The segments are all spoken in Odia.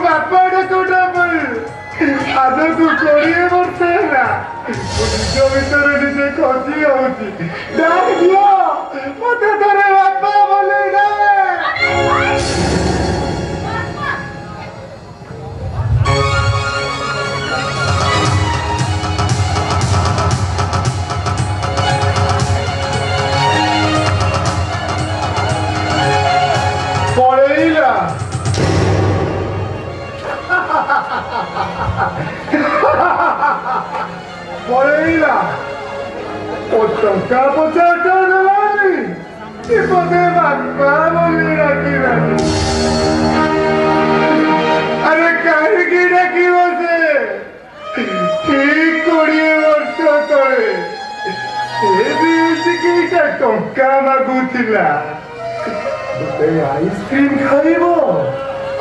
ବାପା ଡାକଟା ପାଇଁ ଆଜକୁ 20 ବର୍ଷ ହେଲା ନିଜ ଭିତରେ ନିଜେ ଖସି ଯାଉଛି। ଡାକ ଦିଅ ମତେ ଥରେ ବାପା ବୋଲି ପଳେଇଲା। ପଳେଇଲା ଟଙ୍କା 50 ଟଙ୍କା ଦେଲାନି କି ମତେ ବାପା ବୋଲି ଡାକିଲାନି। ଆରେ କାହିଁକି ଡାକିବ ସେ? ଠିକ 20 ବର୍ଷ ତଳେ ସେ ବି ଏତିକିଟା ଟଙ୍କା ମାଗୁଥିଲା। ଗୋଟେ ଆଇସ୍କ୍ରିମ ଖାଇବ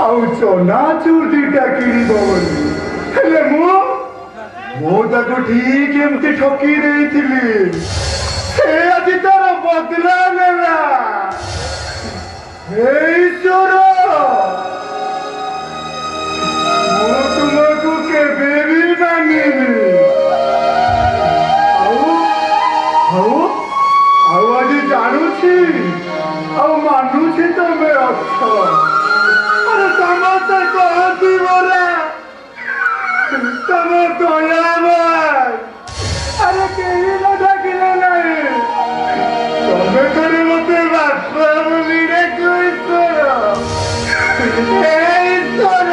ଆଉ ଚନାଚୁର ଦିଟା କିଣିବ ବୋଲି। ହେଲେ ମୁଁ ତାକୁ ଠିକ ଏମିତି ଠକି ଦେଇଥିଲି। ସେ ଆଜି ତାର ବଦଲା ନେଲା। ହେ ଈଶ୍ୱର, ମୁଁ ତୁମକୁ କେବେ ବି ମାନିନି। ଆଉ ଆଜି ଜାଣୁଛି ଆଉ ମାନୁଛି ତମେ ଅଛ। ଆରେ ସମସ୍ତେ କହନ୍ତି ପରା ତମେ ଦୟାବାନ। ଆରେ କେହି ନ ଡାକିଲେ ନାହିଁ। ତମେ ଥରେ ମତେ ବାପା ବୋଲି ଡାକ ଈଶ୍ୱର। ହେ ଈଶ୍ୱର,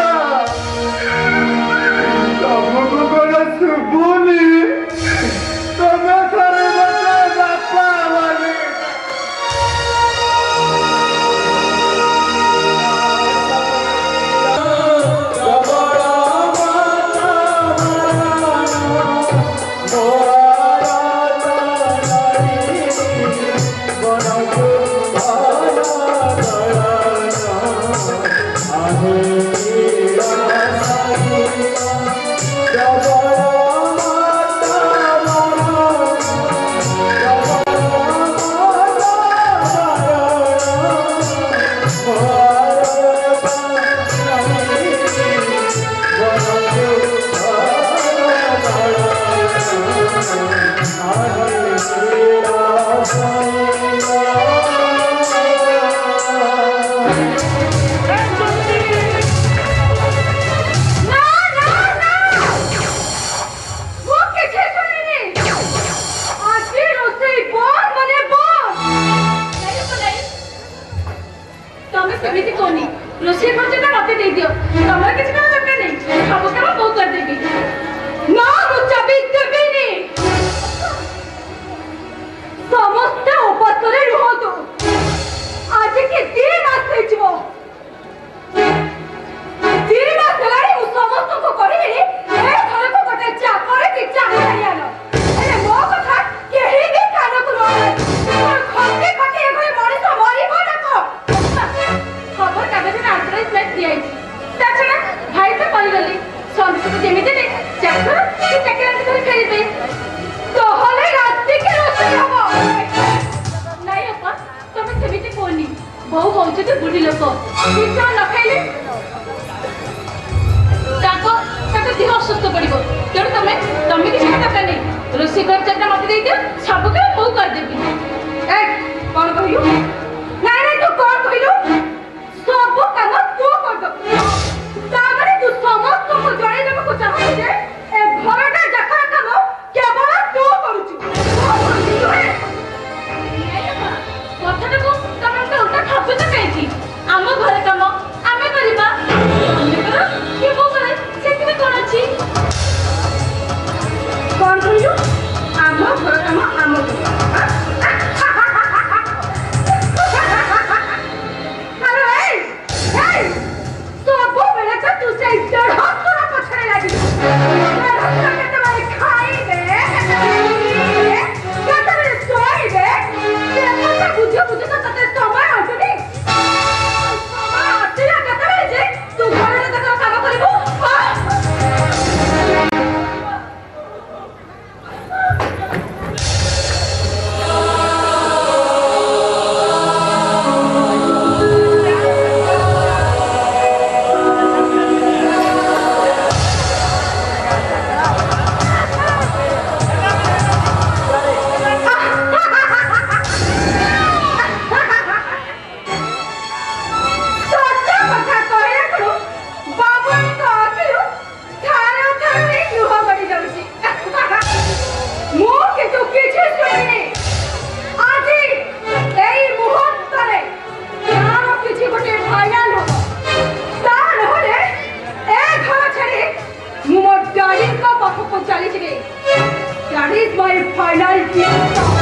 ତମକୁ କଣ ଶୁଭୁନି? ତମେ ଥରେ ମତେ ବାପା ବୋଲି is my final fiesta.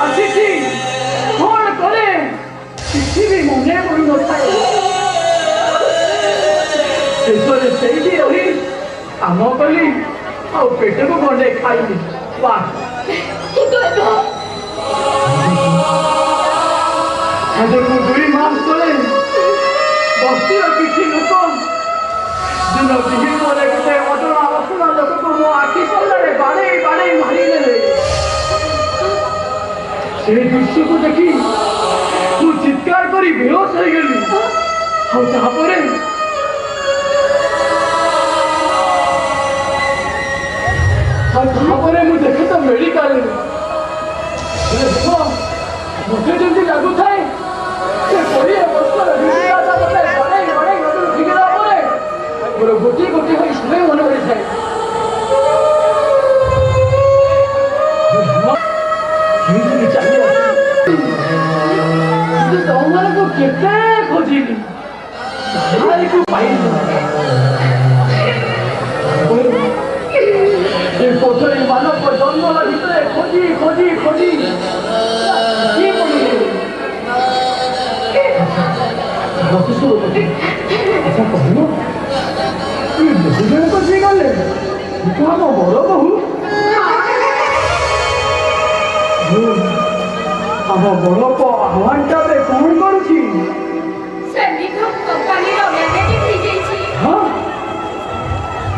ଆସିଛି କ'ଣ କଲେ କିଛି ବି ମନେ ପଡ଼ୁନଥାଏ। ଶେଷରେ ସେଇଠି ରହି କାମ କଲି ଆଉ ପେଟକୁ ଗଣ୍ଡେ ଖାଇଲି ବାସ୍। ଆଜକୁ 2 ମାସ ତଳେ ବସ୍ତିର କିଛି ଲୋକ ଦିନ ଦିହି ପରେ ଗୋଟେ ଅଜଣା ଅଶୁଣା ଲୋକକୁ ମୋ ଆଖି ସାମ୍ନାରେ ବାଡ଼େଇ ବାଡ଼େଇ ମାରିଦେଲେ। ସେ ଦୃଶ୍ୟକୁ ଦେଖି ମୁଁ ଚିତ୍କାର କରି ବେହୋସ ହେଇଗଲି। ଆଉ ତାପରେ ମୁଁ ଦେଖେ ତ ମେଡିକାଲରେ ମୋତେ ଯେମିତି ଲାଗୁଥାଏ ସେ 20 ବର୍ଷର ଠିକିଲା ପରେ ମୋର ଗୋଟିଏ ଗୋଟିଏ ହୋଇ ସମୟ ମନେ ପଡ଼ିଥାଏ। ଚାଲି ଆସିଲି ତମମାନଙ୍କୁ କେତେ ଖୋଜିଲି କାହାରିକୁ ପାଇଲି। ଏ କୋଠରୀ ମାନବ ଜଙ୍ଗଲ ଭିତରେ ଖୋଜି ଖୋଜି ଖୋଜି କିଏ ପଡ଼ିଲେ ଆଚ୍ଛା କହିଲ ବହୁଜଣକ ଯିଏ ଗଲେ ଆମ ବଡ଼ ବୋହୂ ଆମ ବଡ଼ ଆହ୍ୱାନଟା ଏବେ କ'ଣ କରୁଛି? ହଁ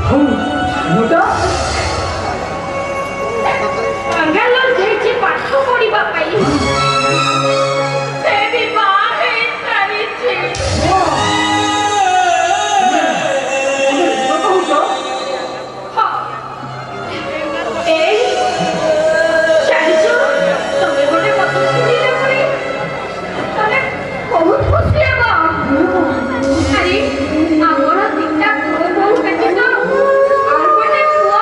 ହଉ ମୋଟା ପାଠ ପଢିବା ପାଇଁ ସେ ବି ବାହା ହେଇ ସାରିଛି। ଆମର 3ଟା ପୁଅ ବୋହୂ ବ୍ୟତୀତ ଆଉ ଗୋଟେ ପୁଅ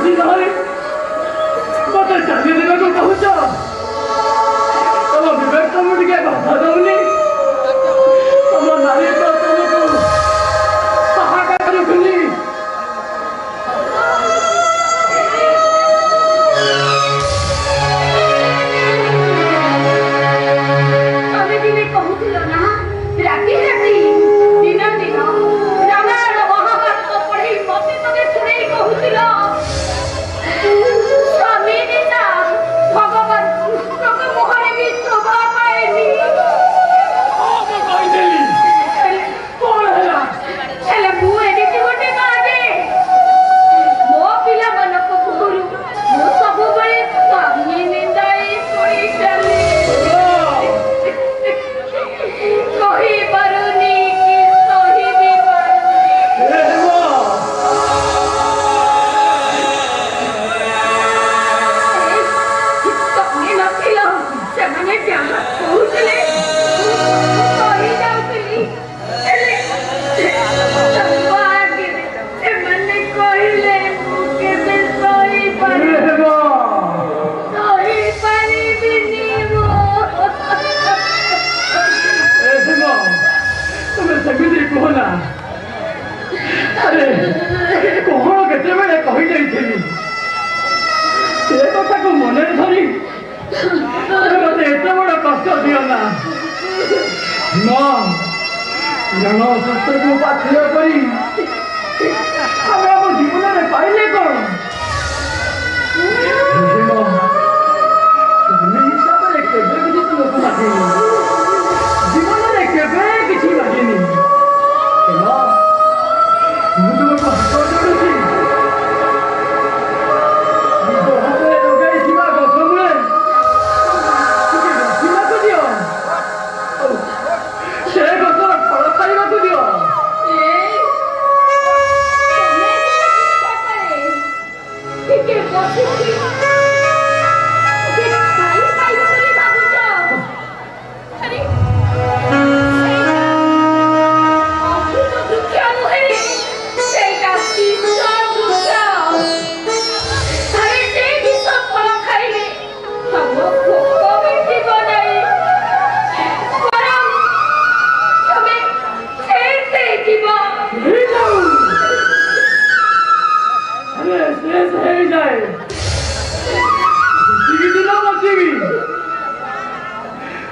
ଖୁସି ନହେଲେ ମତେ ଚାଲି ଦେବାକୁ କହୁଛ? ତମ ବିବେକ ତମକୁ ଟିକେ ବାଧା ଦଉନି? ତମ ନାରୀ ତ ତମକୁ ସହାୟତା କରୁଥିଲି। ତମେ ଦିନେ କହୁଥିଲ ନା ରାତି ରାତି ଦିନ ଦିନ ରାମାୟଣ ମହାଭାରତ ପଢେଇ ମତେ ତମେ ଶୁଣେଇ କହୁଥିଲ ସ୍ୱାମୀ ବିନା ଭଗବାନ କୃଷ୍ଣଙ୍କ ମୁହଁରେ ବି ଶୋଭା ପାଏନି। ମୁଁ କହିଦେଲି କଣ ହେଲା? ହେଲେ ମୁଁ ଏମିତି ଗୋଟେ ମା ଯେ ମୋ ପିଲାମାନଙ୍କ ମୁହଁରୁ ମୁଁ ସବୁବେଳେ ସ୍ୱାମୀ ନିନ୍ଦାଇ ଶୁଣି ଚାଲେ। କହିପାରୁନି କି ସହି ବି ପାରୁନି। ତମେ ନଥିଲ ସେମାନେ ଯାହା କହୁଥିଲେ ମୁଁ କହି ଯାଉଥିଲି। ହେଲେ ତାଙ୍କ ଆଗରେ ସେମାନେ କହିଲେ ମୁଁ କେବେ ସହିପାରିବିନି ମୁଁ। ତୁମେ ସେମିତି କୁହ ନା। ଆରେ କଣ କେତେବେଳେ କହିଯାଇଥିଲି ସେ କଥାକୁ ମନରେ ଧରି ମତେ ଏତେ ବଡ଼ କଷ୍ଟ ଦିଅ ନା। ଜନ ସତ୍ୟକୁ ପାଥେୟ କରି ଆମେ ଆମ ଜୀବନରେ ପାଇଲେ କଣ? ସ୍ୱାମୀ ହିସାବରେ କେବେ କିଛି ତୁମକୁ ମାଗିନି, ଜୀବନରେ କେବେ କିଛି ମାଗିନି। ମୁଁ ତୁମକୁ ହାତ ଯୋଡୁଛି, ନିଜ ହାତରେ ଲଗାଇଥିବା ଗଛ ମୂଳେ ଟିକେ ବସିବାକୁ ଦିଅ, ସେ ଗଛର ଫଳ ଖାଇବାକୁ ଦିଅ। ଟିକେ ବସିଛି ଖାଇପାରିବ ବୋଲି ଭାବୁଛ? ଆରେ ଅମୃତ ବୃକ୍ଷ ନୁହେଁ, ସେଇଟା ବିଷ ବୃକ୍ଷ। ଆରେ ସେ ବିଷ ଫଳ ଖାଇଲେ ତମ ଭୋକ ମିଟିବ ନାହିଁ, ବରଂ ତମେ ଶେଷ ହେଇଯିବ। ଶେଷ ହେଇଯାଏ ଯେତିକି ଦିନ ବଞ୍ଚିବି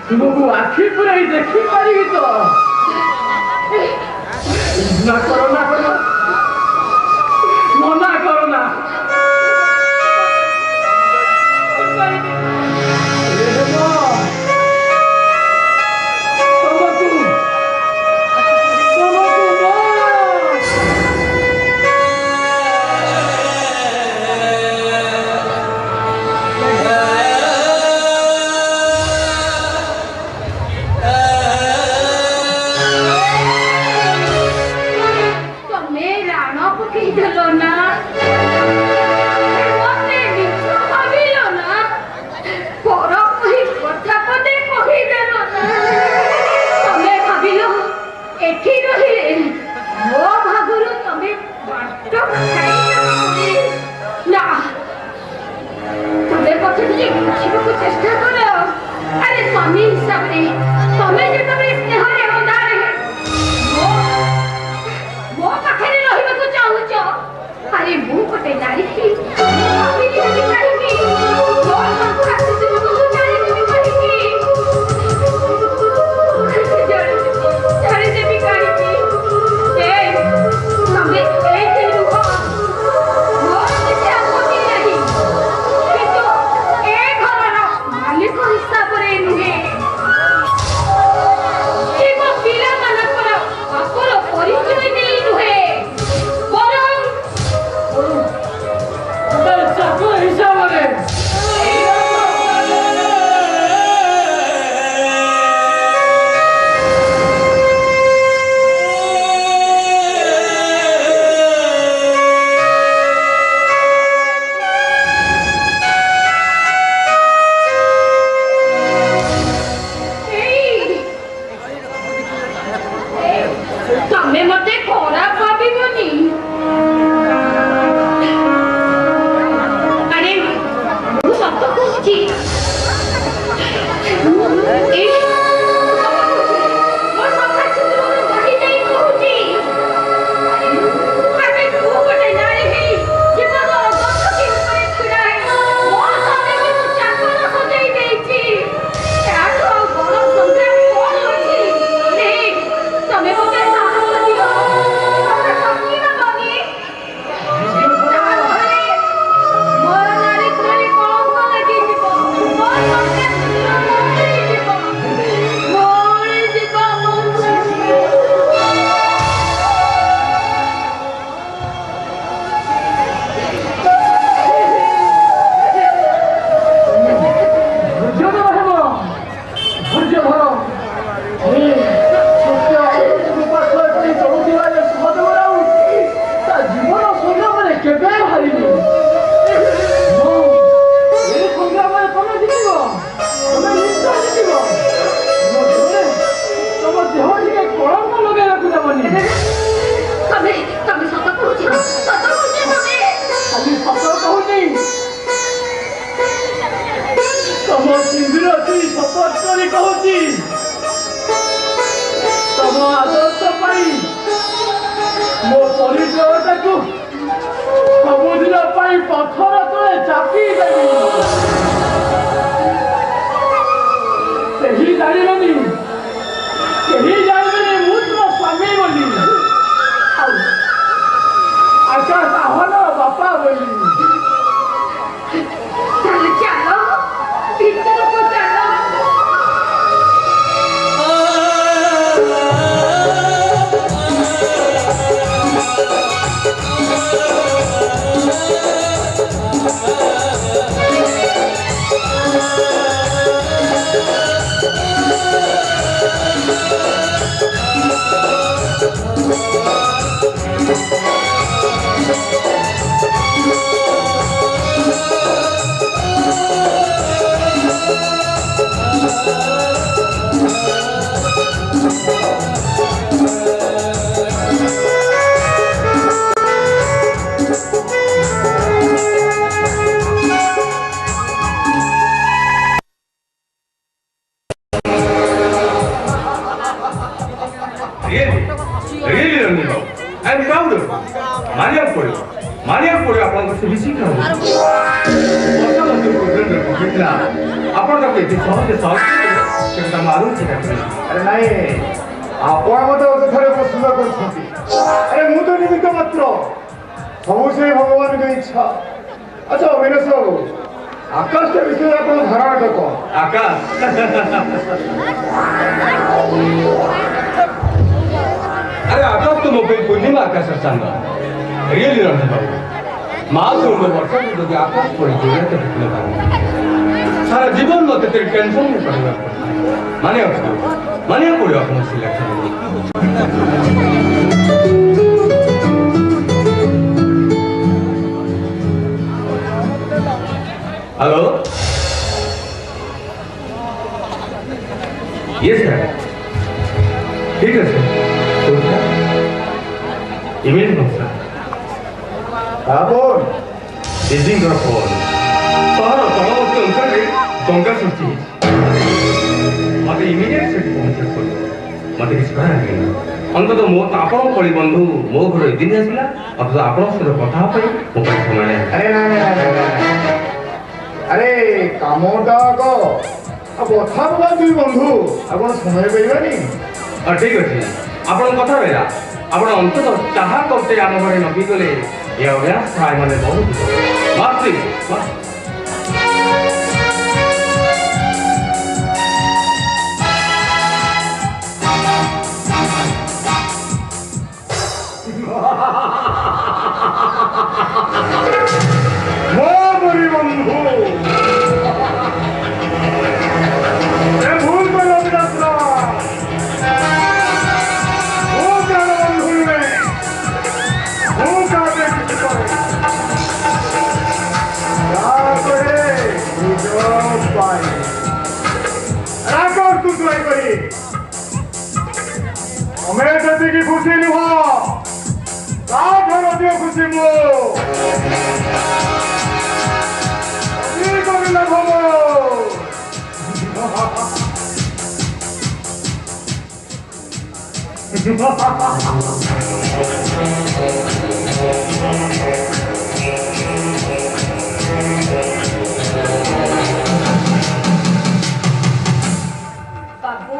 ତୁମକୁ ଆଖି ପୁରାଇ ଦେଖିପାରିବି ତ? ନା କର ନା କର, ମନା କର ନା। ତମେ कहीं जानिबनी कहीं जानिबनी मु तुम स्वामी बोली आकाश आहन बापा बोली चलो भीतर को चलो अरे नहीं आपण मत थे प्रस्तुत अरे मु तो निमित्त मात्र सब से भगवान की इच्छा। अच्छा अविनाश बाबू आकाश के विषय आप धारणा तो कौन आकाश अरे आकाश तो मोबाइल पूर्णिमा आकाश सांग रियली रणधीर बाबू माँ तो वर्ष जो आकाश पड़ी जोड़े सारा जीवन मत टेंशन में पड़ेगा माने पड़ो अपन सिलेक्शन हेलो यस सर ठीक है सर इमेल कौन सर फोन दिजिंग फोन सहर तलवर्ती अंचल दंगा सृष्टि मत इमिडिएट से पहुंचे मत किसी कह अंतत मो आपण कली बंधु मो घर दिन आसला अथवा आपण सहित कथा मो समय अरे ना अरे कामटा को कथा बोला दुई बंधु आप समय पाइबानी ठीक अच्छे आपण कथा रहा आपण अंतत चाह कपटे आम घरे न पी गले ये अभ्यास खाए मैंने बहुत मातृ की खुशी निभा खुशी मो बाबू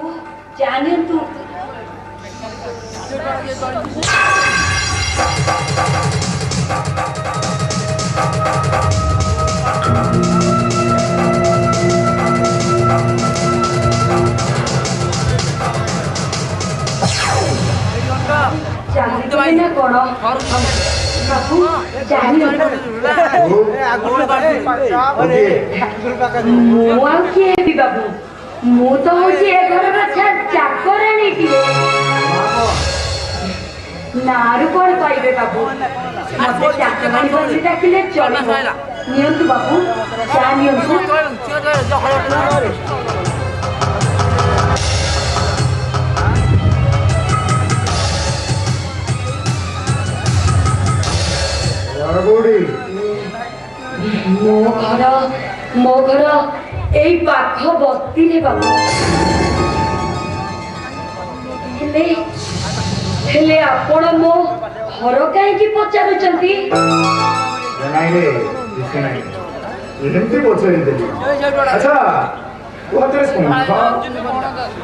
जाने तू ना कौन बाबू जानी किए भी बाबू मु तो हूँ घर चाकराणी नारू कौन पाइबे बाबू मत चाकराणी बोली डाकिले चलो नियंतु बाबू जा नियंतु मो घर एई पाख बस्ती रे बाबू हेले आपण मो घर कहीं पचारुचंती ଏମିତି ପଚାରିଦେଲି ଆଚ୍ଛା ତୁ ହାତରେ ଶଙ୍ଖ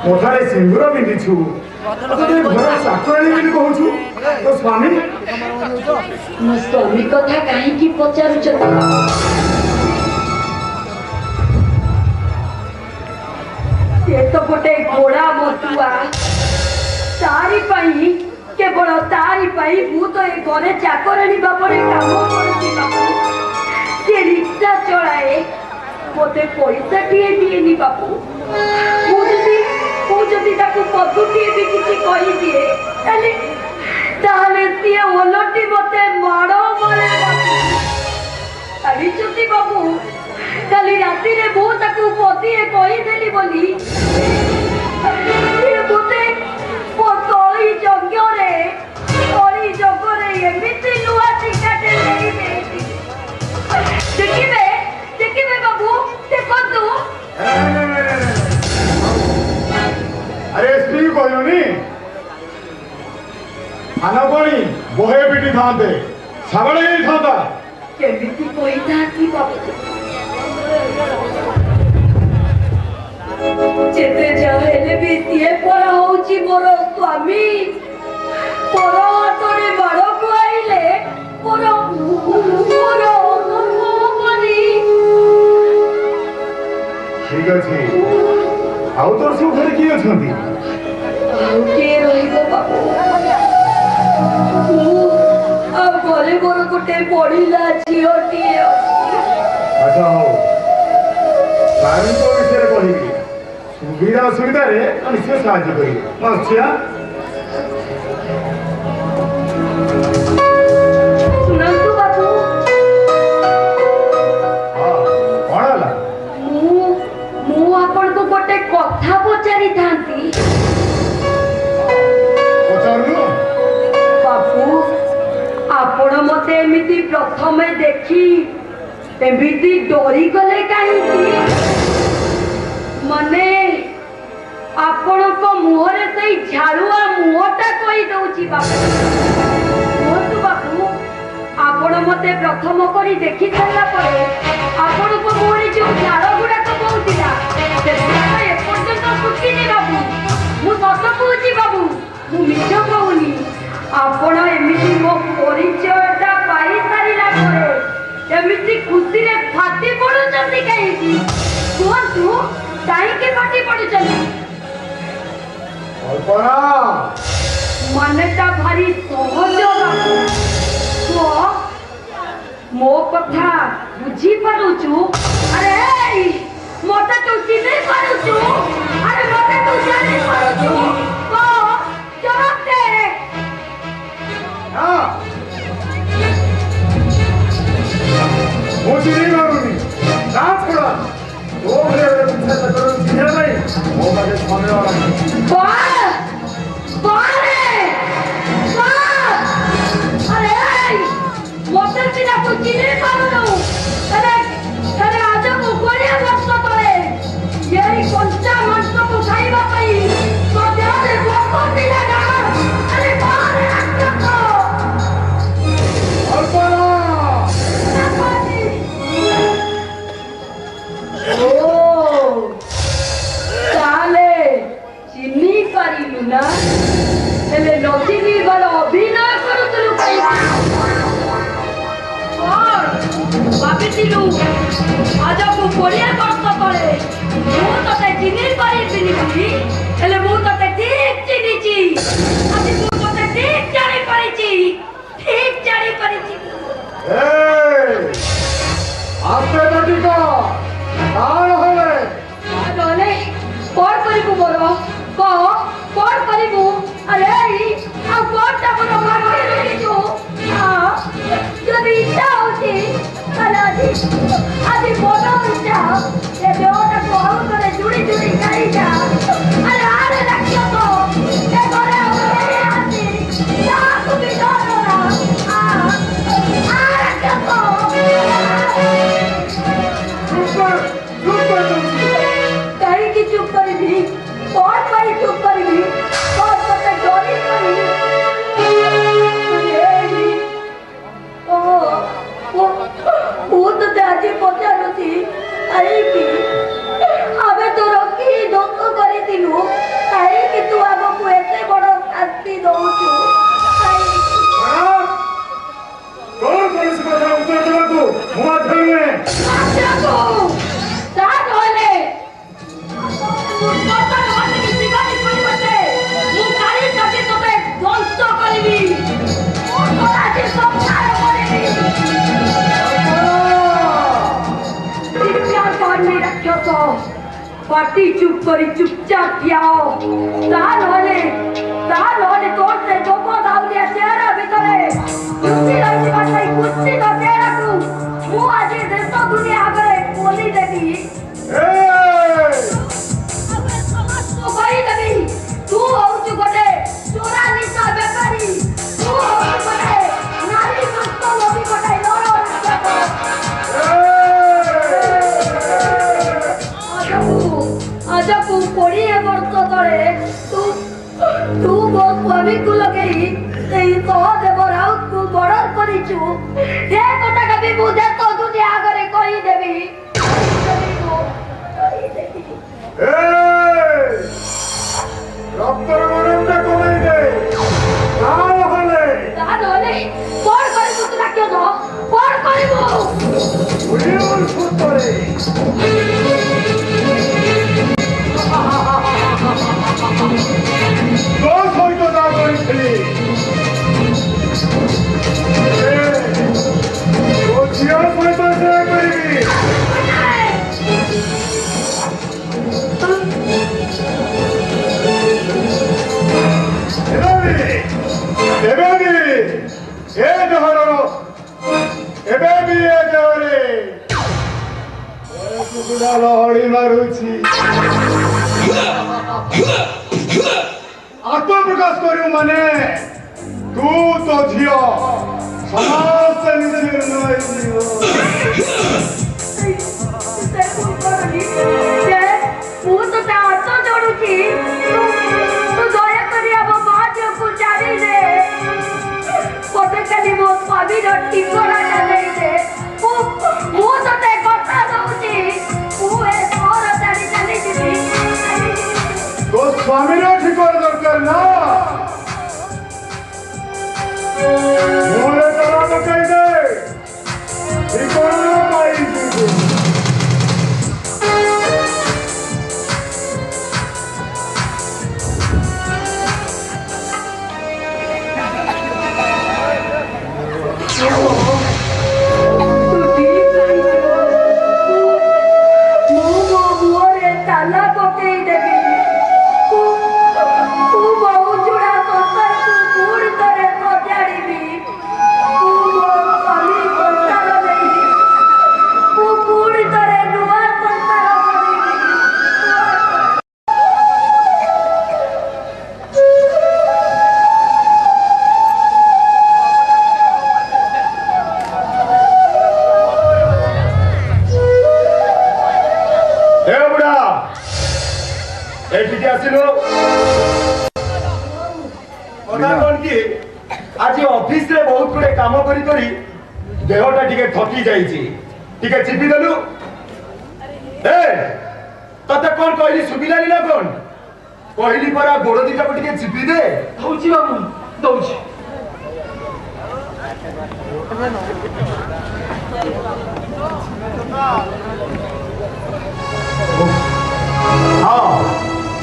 ମୁଠାରେ ସିନ୍ଦୁର ପିନ୍ଧିଛୁ ତତେ ଘର ଚାକରାଣୀ ବୋଲି କହୁଛୁ ତୋ ସ୍ୱାମୀ ମୋ ସ୍ୱାମୀ କଥା କାହିଁକି ପଚାରୁଛନ୍ତି? ସେ ତ ଗୋଟେ ଘୋଡ଼ା ମତୁଆ ତାରି ପାଇଁ କେବଳ ତାରି ପାଇଁ ମୁଁ ତ ଏ ଘରେ ଚାକରାଣୀ ଭାବରେ କାମ କରୁଛି ବାପୁ। ସେ ରିକ୍ସା ଚଳାଏ ମତେ ପଇସାଟିଏ ଦିଏନି ବାପୁ। ମୁଁ ଯଦି ତାକୁ ପଦୁଟିଏ ବି କିଛି କହିଦିଏ ତାହେଲେ ସିଏ ଓଲଟି ମତେ ମାଡ଼ ମାରେ ବାପୁ। ଜାଣିଛନ୍ତି ବାବୁ କାଲି ରାତିରେ ମୁଁ ତାକୁ ପଦିଏ କହିଦେଲି ବୋଲି ସିଏ ମତେ ତଳି ଯଜ୍ଞରେ ଏମିତି ନୂଆ ଟିକାଟେ ଦେଇଦେଇଛି। ଦେଖିବେ ବାବୁ ଦେଖନ୍ତୁ। ଆରେ ସ୍ତ୍ରୀ କହିଲନି ଆନବଣୀ ବହେ ପିଟି ଥାନ୍ତେ ଶାବଳ ହେଇଥାନ୍ତା। କେମିତି କହିଥାନ୍ତି ବାବୁ? ଯେତେ ଯାହା ହେଲେ ବି ସିଏ ପରା ହଉଛି ମୋର ସ୍ୱାମୀ। ପର ହାତରେ ବାଡ଼ ଖୁଆଇଲେ ମୋର ଠିକ ଅଛି ଆଉ ତୋର ସବୁ ଘରେ କିଏ ଅଛନ୍ତି? ଆଉ କିଏ ରହିବ ବାବୁ? ଆଉ ଘରେ ମୋର ଗୋଟେ ପଢିଲା ଝିଅଟିଏ ଅଛି। ଆଚ୍ଛା ହଉ ସ୍ୱାମୀଙ୍କ ବିଷୟରେ କହିବି ସୁବିଧା ଅସୁବିଧାରେ ନିଶ୍ଚୟ ସାହାଯ୍ୟ କରିବେ। ମୁଁ ଆସୁଛି। ଶୁଣନ୍ତୁ ବାବୁ ହଁ କଣ ହେଲା? ମୁଁ ଆପଣଙ୍କୁ ଗୋଟେ କଥା ପଚାରିଥାନ୍ତି। ପଚାରୁନୁ। ବାବୁ ଆପଣ ମତେ ଏମିତି ପ୍ରଥମେ ଦେଖି ଏମିତି ଡରିଗଲେ କାହିଁକି? ମାନେ ଆପଣଙ୍କ ମୁହଁରେ ସେଇ ଝାଳୁଆ ମୁହଁଟା କହିଦଉଛି ବାବୁ। କୁହନ୍ତୁ ବାବୁ ଆପଣ ମତେ ପ୍ରଥମ କରି ଦେଖି ସାରିଲା ପରେ ଆପଣଙ୍କ ମୁହଁରେ ଯୋଉ ଝାଳ ଗୁଡାକ ବହୁଥିଲା ସେଗୁଡାକ ଏପର୍ଯ୍ୟନ୍ତ ଶୁଖିନି ବାବୁ। ମୁଁ ସତ କହୁଛି ବାବୁ ମୁଁ ମିଛ କହୁନି। ଆପଣ ଏମିତି ମୋ ପରିଚୟଟା ପାଇ ସାରିଲା ପରେ ଏମିତି ଖୁସିରେ ଫାଟି ପଡୁଛନ୍ତି କାହିଁକି? କୁହନ୍ତୁ କାହିଁକି ଫାଟି ପଡୁଛନ୍ତି? ମାନେଟା ଭାରି ସହଜ ବାବୁ। ମୋ କଥା ବୁଝିପାରୁଛୁ? ଆରେ ମତେ ତୁ ଚିହ୍ନି ପାରୁଛୁ? ଆରେ ମତେ ତୁ ଜାଣି ପାରୁଛୁ? ମୁଁ ଚିହ୍ନି ପାରୁନି ନା ଛଡ଼ା ତୋ ଘରେ ଚିନ୍ତା ଚିହ୍ନିବା ପାଇଁ ମୋ ପାଖେ ସମୟ ନାହିଁ। ମତେ ସିନା ତୁ ଚିହ୍ନି ପାରୁନୁ। ଆଜକୁ 20 ବର୍ଷ ତଳେ ଏଇ କଞ୍ଚା ମାଂସକୁ ଖାଇବା ପାଇଁ ତୋ ଦେହରେ ଭୋକ ଥିଲା ନା? ଆରେ ବାହାରେ ରାକ୍ଷସ। ତାହେଲେ ଚିହ୍ନି ପାରିଲୁ ନା? ହେଲେ ନ ଚିହ୍ନିବାର ଅଭିନୟ କରୁଥିଲୁ କାହିଁକି? ଭାବିଥିଲୁ ଆଜକୁ 20 ବର୍ଷ ତଳେ ମୁଁ ତତେ ଚିହ୍ନି ପାରିବିନି ବୋଲି? ହେଲେ ମୁଁ ତତେ ଠିକ ଚିହ୍ନିଛି। ଆଜି ମୁଁ ତତେ ଠିକ ଜାଣିପାରିଛି। ଆସ୍ତେ ଟିକ ନହେଲେ କଣ କରିବୁ ମୋର? କଣ କରିବୁ? ଆରେ ଆଉ କଣଟା ମୋର ଭାଗ୍ୟରେ ରହିଛୁ? ଯଦି ଇଚ୍ଛା ହଉଛି ତାହେଲେ ଆଜି ବଡ ଇଚ୍ଛା ଏ ଦେହଟାକୁ ଆଉ ଥରେ ଜୁଡ଼ି ଖାଇଯା। ଆରେ ରାକ୍ଷସ ଏ ଘରେ ଆଉ କେହି ନାହାନ୍ତି। କାହାକୁ ବି ଡରନା। କାହିଁକି ଚୁପ୍ କରିବି? କଣ ପାଇଁ ଚୁପ୍ କରିବି? କଣ ତତେ ଡରି କରି? ମୁଁ ତତେ ଆଜି ପଚାରୁଛି କାହିଁକି ଆମେ ତୋର କି ଦୋଷ କରିଥିଲୁ କାହିଁକି ତୁ ଆମକୁ ଏତେ ବଡ଼ ଶାସ୍ତି ଦଉଛୁ କାହିଁକି କଣ କୌଣସି କଥା ଉତ୍ତର ଦେବାକୁ ମୁଁ ମଧ୍ୟ ନୁହେଁ। ତା ନହେଲେ ମୁଁ କାଲି କାଟି ତତେ ଧ୍ୱଂସ କରିବି ଆଜି ସଂସାର କରିବି। ରାକ୍ଷସ ପାଟି ଚୁপ କରି ଚୁପଚାପ ଠିଆ ତା ନହେଲେ ତୋର ସେ ଯୋଗ ଦାଉଦିଆ ଚେହେରା ଭିତରେ ଲୁଚି ରହିଥିବା ସେଇ କୁତ୍ସିତ ଚେହେରାକୁ ମୁଁ ଆଜି ଦେଶ ଦୁନିଆ ଆଗରେ ଖୋଲି ଦେବି। କହିଦେବି ତୁ ହଉଛୁ ଗୋଟେ ଚୋରା ନିଶା ବେପାରୀ ତୁ ହଉଛୁ ଗୋଟେ ନାରୀ ସୁସ୍ଥ ଲୋଭି ଗୋଟେ ନର ଆଜକୁ 20 ବର୍ଷ ତଳେ ତୁ ମୋ ସ୍ୱାମୀକୁ ଲଗେଇ ସେଇ ସହଦେବ ରାଉତକୁ ମର୍ଡର କରିଛୁ ସେ କଥାଟା ବି ମୁଁ ଦେଶ ଦୁନିଆ ଆଗରେ କହିଦେବି। ରକ୍ତର ଗରମଟା କମେଇ ଦେ ତାହେଲେ କଣ କରିବୁ ତୁ ରାକ୍ଷସ କଣ କରିବୁ ତୋ ସହିତ ଯା କରିଥିଲି ତୋ ଝିଅ ସହିତ ସେ କରିବି। ଲହଡ଼ି ମାରୁଛି ଆତ୍ମପ୍ରକାଶ କରିବୁ ମାନେ ତୁ ତୋ ଝିଅ ସମସ୍ତେ ନିର୍ଣ୍ଣୟ ମୁଁ ତତେ ହାତ ଯୋଡୁଛି ତୁ ଦୟାକରି ଆମ ମା ଝିଅକୁ ଛାଡ଼ିଦେ ମତେ ଖାଲି ମୋ ସ୍ୱାମୀର ଠିକଣାଟା ଦେଇଦେ ମୁଁ ତତେ କଥା ଦଉଛି ମୁଁ ଏ ସହର ଛାଡ଼ି ଚାଲିଯିବି। ତୋ ସ୍ୱାମୀର ଠିକଣା ଦରକାର ନା ମୁହଁରେ ତାଲା ପକାଇ ଦେ ଠିକଣା ପାଇଯିବୁ। आज ऑफिस रे बहुत गुड़े काम करी देहटा टिके थकी जाइए टिके चिपी देलु तते कौन कहली सुबिलानी ना कौन कहली परा गोड़ दिटा को टिके चिपी दे दौची बाबू दौची हाँ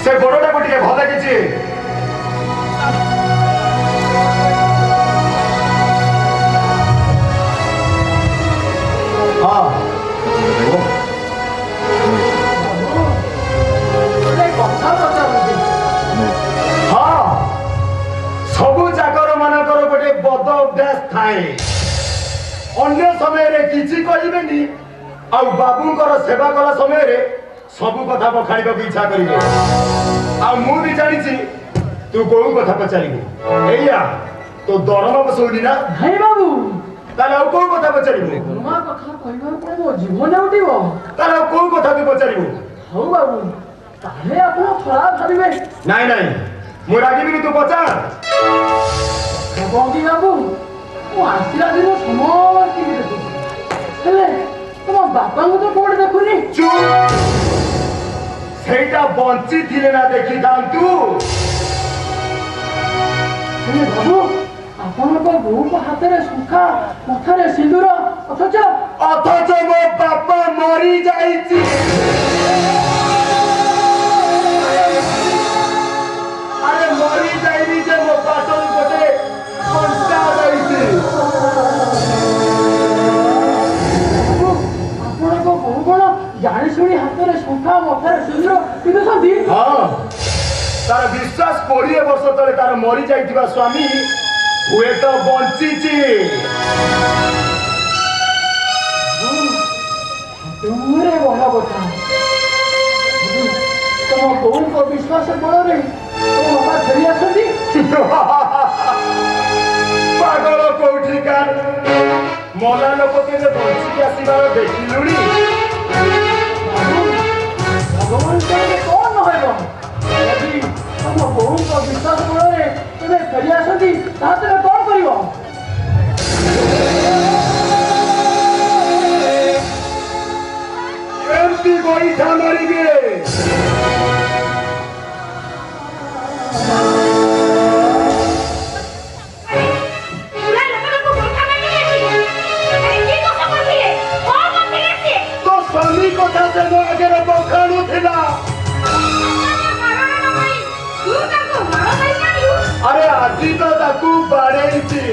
से गोड़टा को टिके भल किछि सबु चाकर मानकर गोटे बद अभ्यास थाए अन्य समय रे किछि कहिबेनी आ बाबूंकर सेवा कला समय रे सबु कथा पखाड़िबा की इच्छा करिवे आ मु भी जानि छी तू कोउ कथा पचारिबो एया तो दरमा बसौली ना हाय बाबू ताले कोउ कथा पचारिबो दरमा कथा कहबा पर मो जीवन उठिबो ताले कोउ कथा तू पचारिबो हौ बाबू ताले आपो खराब भाबिबे नहीं नहीं मु रागिबिनी तू पचार बाबू बाबू मो आसिला दिन समस्त की देखु ବାପାଙ୍କୁ ତ କୋଉଠି ଦେଖୁନି। ଚୁପ୍ ସେଇଟା ବଞ୍ଚିଥିଲେ ନା ଦେଖିଥାନ୍ତୁ। ହେଲେ ବାବୁ ଆପଣଙ୍କ ବୋଉଙ୍କ ହାତରେ ଶଙ୍ଖା ମଥାରେ ସିନ୍ଦୁର ଅଥଚ ମୋ ବାପା ମରି ଯାଇଛି। ଆରେ ମରି ଯାଇନି ଯେ ମୋ ପାଟରୁ ଗୋଟେ କଣ୍ଟା ଯାଇଛି। ଆପଣଙ୍କ ବୋଉ କଣ ଜାଣି ଶୁଣି ହାତରେ ଶଙ୍ଖା ମଥାରେ ସିନ୍ଦୁର ପିନ୍ଧୁଛନ୍ତି? ହଁ ତାର ବିଶ୍ୱାସ 20 ବର୍ଷ ତଳେ ତାର ମରି ଯାଇଥିବା ସ୍ୱାମୀ ହୁଏତ ବଞ୍ଚିଛି। ତୁମରେ ଭଲ କଥା। ତମ ବୋଉଙ୍କ ବିଶ୍ୱାସ ବଳରେ ତମ ବାପା ଫେରି ଆସନ୍ତି। ପାଗଳ କୋଉଠିକା ମଲା ଲୋକ କେବେ ବଞ୍ଚିକି ଆସିବାର ଦେଖିଲୁଣି? ଭଗବାନ ଚାହିଁଲେ କଣ ନହେବ? ଯଦି ତମ ବୋଉଙ୍କ ବିଶ୍ୱାସ ବଳରେ ତେବେ ଫେରି ଆସନ୍ତି ତାହା ତେବେ କଣ କରିବ? ଏମିତି ଗୋଇଠା ମାରିବେ। ତୋ ସ୍ୱାମୀ କଥା ସେ ମୋ ଆଗରେ ବଖାଣୁଥିଲା। ଆରେ ଆଜି ତ ତାକୁ ବାଡ଼େଇଛି।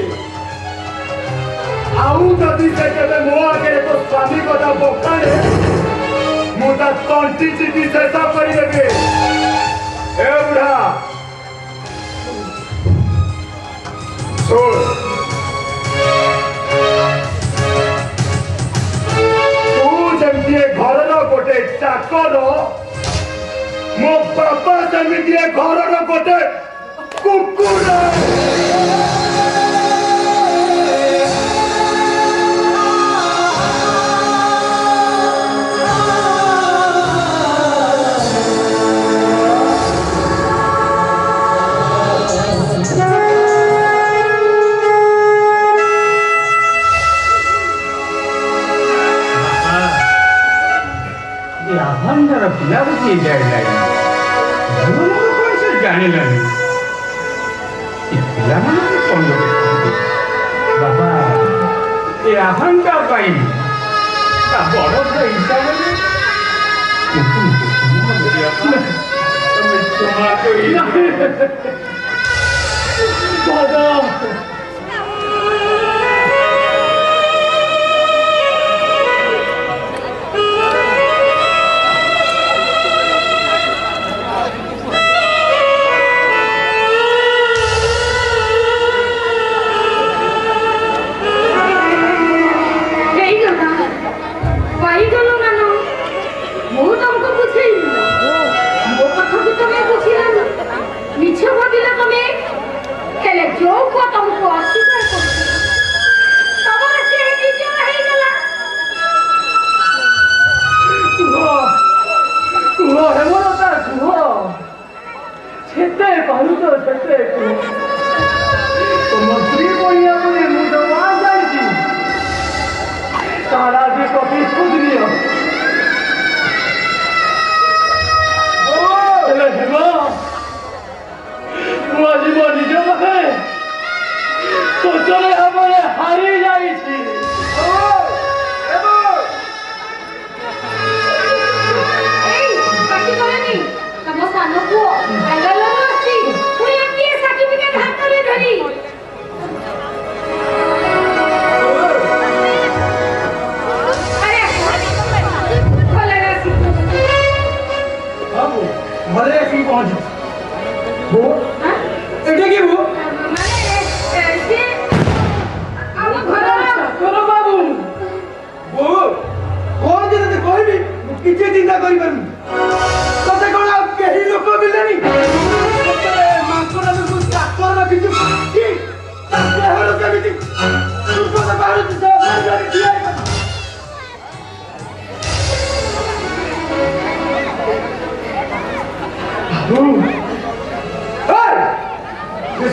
ଆଉ ଯଦି ସେ କେବେ ମୋ ଆଗରେ ତୋ ସ୍ୱାମୀ କଥା ବଖାଣେ ମୁଁ ତା ତଣ୍ଟି ଚିପି ଶେଷ କରିଦେବି। ଏ ବୁଢ଼ା ଶୁଣ, ତୁ ଯେମିତି ଏ ଘରର ଗୋଟେ ଚାକର, ମୋ ବାପା ସେମିତି ଏ ଘରର ଗୋଟେ କୁକୁର। ଆହ୍ୱାନର ପିଲା ବୁଝି ଯାଇଲାଣି। କଣ ସେ ଜାଣିଲାନି? ପିଲାମାନେ କଣ ବାବା ଏ ଆହ୍ୱାନଟା ପାଇଁ ତା ବଡ଼ ହିସାବରେ କ୍ଷମା କରି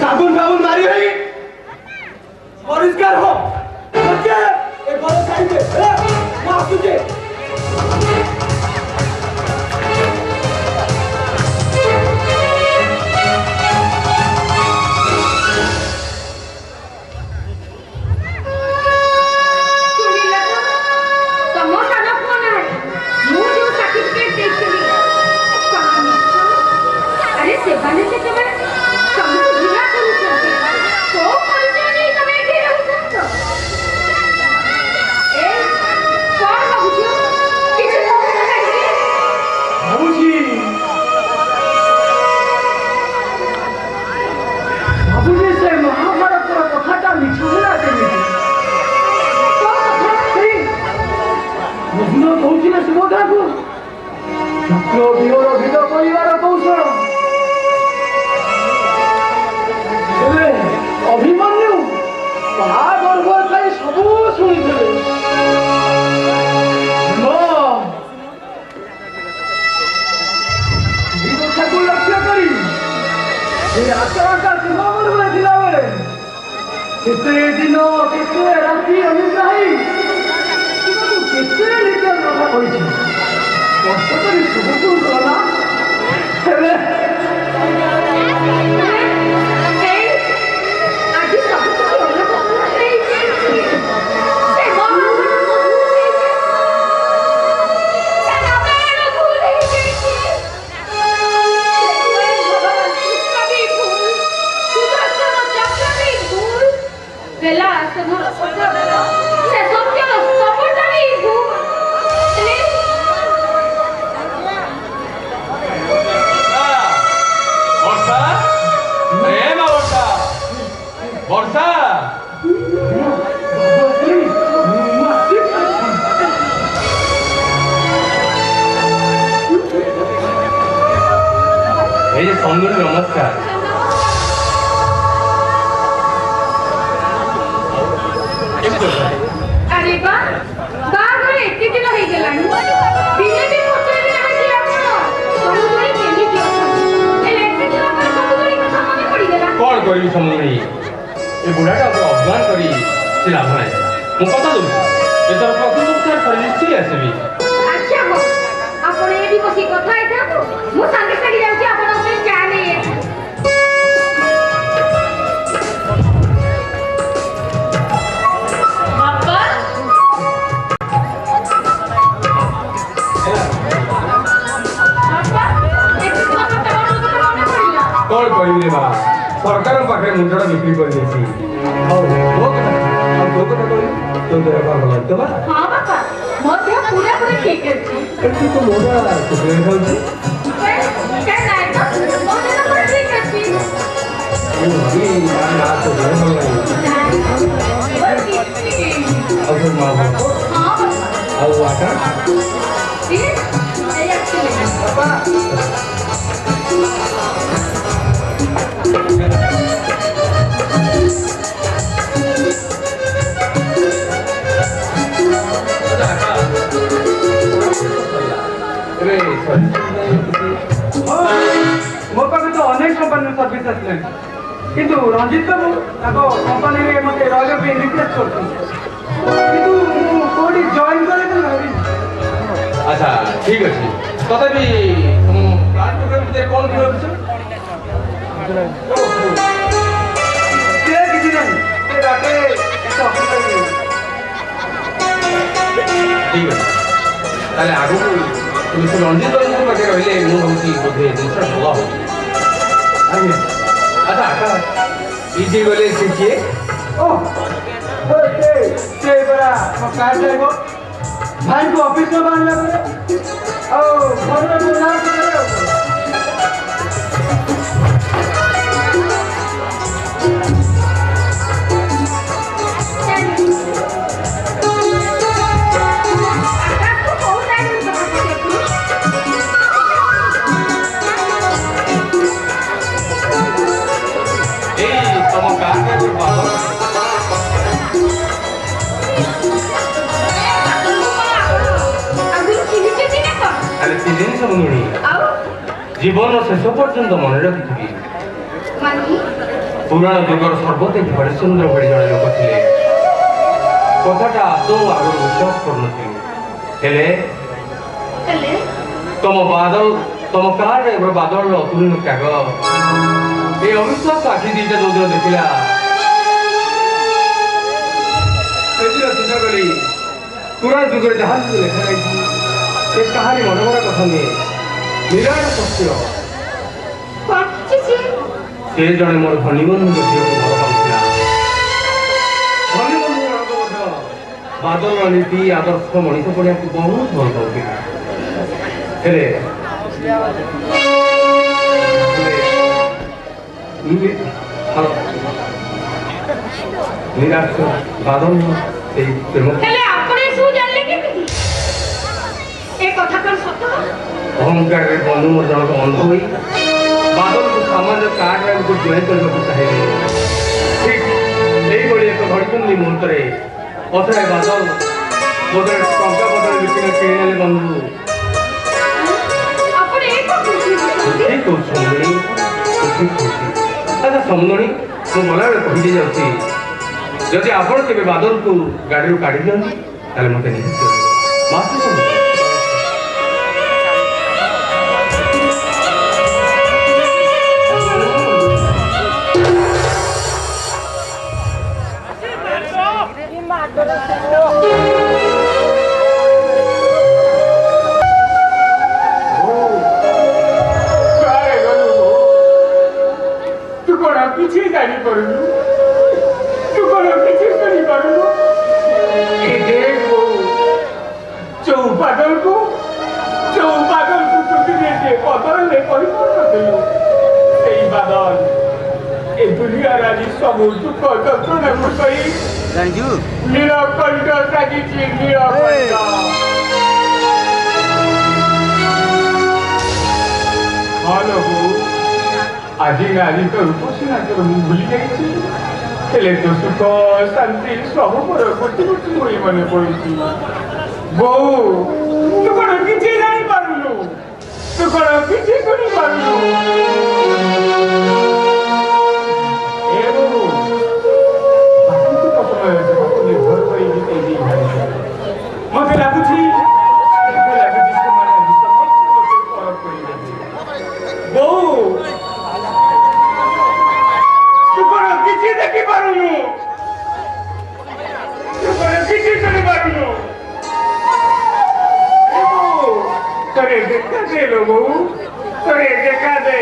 साबुन बाबुन मारी है परिष्कार हो। ବୁଝିଲ କହୁଛି ନା ସୁଭଦ୍ରାକୁ ଚକ୍ର ବିହର ଭିଡ଼ କରିବାର କୌଶଳ ଏବେ ଅଭିମନ୍ୟୁ ତା ଗର୍ଭ ଖାଇ ସବୁ ଶୁଣିଥିଲେ କଥାକୁ ଲକ୍ଷ୍ୟ କରି এই আকাশটা সিংহমূলে ଥିଲାବେଳେ କେତେ ଦିନ କେତେ ରାତି ଅନୁଯାୟୀ କେତେ ନିଜ କଥା କହିଛି କଷ୍ଟ କରି ସବୁକୁ ଗଲା ହେଲେ ଆଜି ସବୁ କିଛି ଅଲଗା ହେଇଯାଇଛି। ସେ ମହାଭାରତ ଭୁଲ ହେଇଯାଇଛି। ସେ ରାମାୟଣ ଭୁଲ ହେଇଯାଇଛି। ସେଥିପାଇଁ ଭଗବାନ କୃଷ୍ଣ ବି ଭୁଲ, ସୁଦର୍ଶନ ଚକ୍ର ବି ଭୁଲ, ବେଲା ଆସନର ପଥର ସେ ସତ୍ୟର ସ୍ତବଟା ବି ଭୁଲ। ବର୍ଷା এই যে সমুদ্র নমস্কার ଆରେ ବା ବାହାଘର ଏତେ ଦିନ ହେଇଗଲାଣି ଦିନେ ବି ପଚାରି ନାହାନ୍ତି ଆପଣ ସମୁଦ୍ରୀ କେମିତି ଅଛନ୍ତି? ହେଲେ ଏତେ ଦିନ ପରେ ସମୁଦ୍ରୀ କଥା ମନେ ପଡ଼ିଗଲା। କଣ କରିବି ସମୁଦ୍ରୀ ଏ ବୁଢ଼ାଟା ଅଭିମାନ କରି ସେ ଲାଭ ନାହିଁ ମୁଁ କଥା ଦଉଛି ଏଥର ପ୍ରକୃତ ଥରେ ନିଶ୍ଚୟ ଆସିବି। ଆଚ୍ଛା ହଉ ଆପଣ ଏଠି ବସି କଥା ହେଇଥାନ୍ତୁ ମୁଁ ସାଙ୍ଗେ ସାଙ୍ଗେ ଯାଉଛି ଆପଣଙ୍କ ପାଇଁ ଚା ନେଇ ଆସିବି। ବାପା ବାପା ଏତେ ଦିନ କଥା ମନେ ପଡ଼ିଲା। କଣ କହିବି ରେ ବା ସରକାରଙ୍କ ପାଖରେ ମୁଣ୍ଡଟା ବିକ୍ରି କରିଦେଇଛି ଆଉ ମୋ କଥା ଆଉ ତୋ କଥା କହିବି ତୋ ଦେହ ପା ଭଲ ଅଛି ତ ବା ହଁ ବାପା ମୋ ଦେହ ପୁରାପୁରି ଠିକ୍ ଅଛି। ଏଠି ତ ମୋଟା କୁକୁର ଖାଉଛି କାଇଁ ନାଇଁ ତ ମୋ ଦେହ ପୁରା ଠିକ୍ ଅଛି। ମୁଁ ଭାବିଲି ନା ତୋ ଦେହ ଭଲ ନାହିଁ ଆଉ ତୋ ମା ଭଲ ଆଉ ଆକାଶ ମୋ ପାଖେ ତ ଅନେକ କମ୍ପାନୀର ସର୍ଭିସ୍ ଆସିଲାଣି କିନ୍ତୁ ରଞ୍ଜିତ ବାବୁ ତାଙ୍କ କମ୍ପାନୀରେ ମୋତେ ରହିବା ପାଇଁ ରିକ୍ୱେଷ୍ଟ କରୁଛନ୍ତି କିନ୍ତୁ ମୁଁ କୋଉଠି ଜଏନ୍ କରିବି ଭାବିନି। ଆଚ୍ଛା ଠିକ୍ ଅଛି ତଥାପି କାର୍ଡ ପ୍ରୋଗ୍ରାମ ଭିତରେ କ'ଣ ଥିବ ବିଷୟ ସେ କିଛି ନାହିଁ ସେ ଡାକେ ଏତେ ଅସୁବିଧା ହେଇଯିବ। ଠିକ୍ ଅଛି ତାହେଲେ ଆଗକୁ তুমি ସେ ରଞ୍ଜିତ ବାବୁଙ୍କ ପାଖରେ ରହିଲେ ମୁଁ ଭାବୁଛି ବୋଧେ ଜିନିଷଟା ଭଲ ହେବ। ଆଜ୍ଞା ଆଚ୍ଛା ଆକାଶ ଏଇ ଯେ ଗଲେ ସେ କିଏ ସେ ପରା ମୋ କାର୍ ଡ୍ରାଇଭର ଭାଇଙ୍କୁ ଅଫିସରୁ ବାହାରିଲା ପରେ ଆଉ ଘରର ବୁଲା ତମ କାର୍ରେ ବାବା ଆରେ ସେ ଜିନିଷ ମିଳୁନି ଜୀବନର ଶେଷ ପର୍ଯ୍ୟନ୍ତ ମନେ ରଖିଥିବି ପୁରାଣ ଯୁଗର ସର୍ବୋତ୍ତି ହରିଶ୍ଚନ୍ଦ୍ର ଭଳି ଜଣେ ଲୋକ ଥିଲେ କଥାଟା ଆଦୌ ଆଗରୁ ବିଶ୍ୱାସ କରୁନଥିଲି ହେଲେ ତମ କାର୍ରେ ଏବେ ବାଦଳର ଅତୁଳନୀୟ ତ୍ୟାଗ এই অবিশ্বাস আখি দিটা যৌদিন দেখিলা সেদিন চিন্তা করি পুরাণ যুগের যাহা কিছু লেখা রয়েছে সে কাহারি মনমরা কথা নিয়ে নিরাট সত্য সে জনে মোর ধনীবন্ধুଙ୍କ ଝିଅକୁ ଭଲ ପାଉଥିଲା ଧନୀବନ୍ଧୁ ଜଣକ ମଧ୍ୟ ବାଦଲର ନୀତି ଆଦର୍ଶ ମଣିଷ ପଡ଼ିବାକୁ ବହୁତ ଭଲ ପାଉଥିଲା ହେଲେ ହେଲେ ଆପଣ ଏସବୁ ଜାଣିଲେ କେମିତି? ଅହଙ୍କାର ବନ୍ଧୁ ମୋ ଜଣକ ଅନ୍ଧ ହୋଇ ବାଦଲକୁ ସାମାନ୍ୟ କାର୍ଡରେ ଆମକୁ ଜୟ କରିବାକୁ ଚାହିଁଲେ। ଠିକ୍ ସେଇଭଳି ଏକ ଘଡ଼ିସନ୍ଧି ମୁହୂର୍ତ୍ତରେ ଅସହାୟ ବାଦଲ ବଦଳରେ ଟଙ୍କା ବଦଳରେ ବିକିଣା କିଣି ନେଲେ ବନ୍ଧୁ। ଆପଣ ଏ କଣ କହୁଛନ୍ତି? ଠିକ୍ କହୁଛୁ ସମୁଦଣୀ, ଠିକ୍ କହୁଛି। ଆଚ୍ଛା ସମୁଦଣୀ, ମୁଁ ଗଲାବେଳେ କହିଦେଇ ଯାଉଛି, ଯଦି ଆପଣ କେବେ ବାଦଲକୁ ଗାଡ଼ିରୁ କାଢ଼ି ଦିଅନ୍ତି ତାହେଲେ ମୋତେ ନିହାତି ମାସେ ସମୁଦଣୀ। ତୁ କଣ କିଛି ଜାଣିପାରୁନୁ? ତୁ କଣ କିଛି ଶୁଣିପାରୁନୁ? ଚୌପାଦଲକୁ ତୁ ଦିନେ ଯେ ବଦଳରେ କହିପାରୁନଥିଲୁ, ସେଇ ବାଦଲ ଏ ଦୁନିଆର ଆଜି ସବୁ ଦୁଃଖ ଯନ୍ତ୍ରଣାକୁ ସହି ନୀଳକଣ୍ଠ ସାଜିଛି। ନୀଳକଣ୍ଠ ହଁ ବୋଉ, ଆଜି ନାରୀ ତ ରୂପସୀନା ତୋର ମୁଁ ଭୁଲି ଯାଇଛି, ହେଲେ ତୋ ସୁଖ ଶାନ୍ତି ସବୁ ମୋର ଗୋଟି ଗୋଟି ହୋଇ ମନେ ପଡୁଛି। ବୋଉ, ତୁ କଣ କିଛି ଜାଣିପାରୁନୁ? ତୁ କଣ କିଛି ଶୁଣିପାରୁନୁ? ଏ ବୋଉ, ବାକିକୁ ତ ସମୟ ଜଗତକୁ ନିର୍ଭର କରି ବିତେଇ ଦେଇଥାନ୍ତି। ମତେ ଲାଗୁଛି ସେମାନେ ଆଜି ସମସ୍ତେ ମୋତେ ପରଖ କରିଦେବେ। ବୋଉ, ତୁ କଣ କିଛି ଦେଖିପାରୁନୁ? ତୁ କଣ କିଛି ଶୁଣିପାରୁନୁ? ଥରେ ଦେଖା ଦେ ଲୋ ବୋଉ, ଥରେ ଦେଖା ଦେ।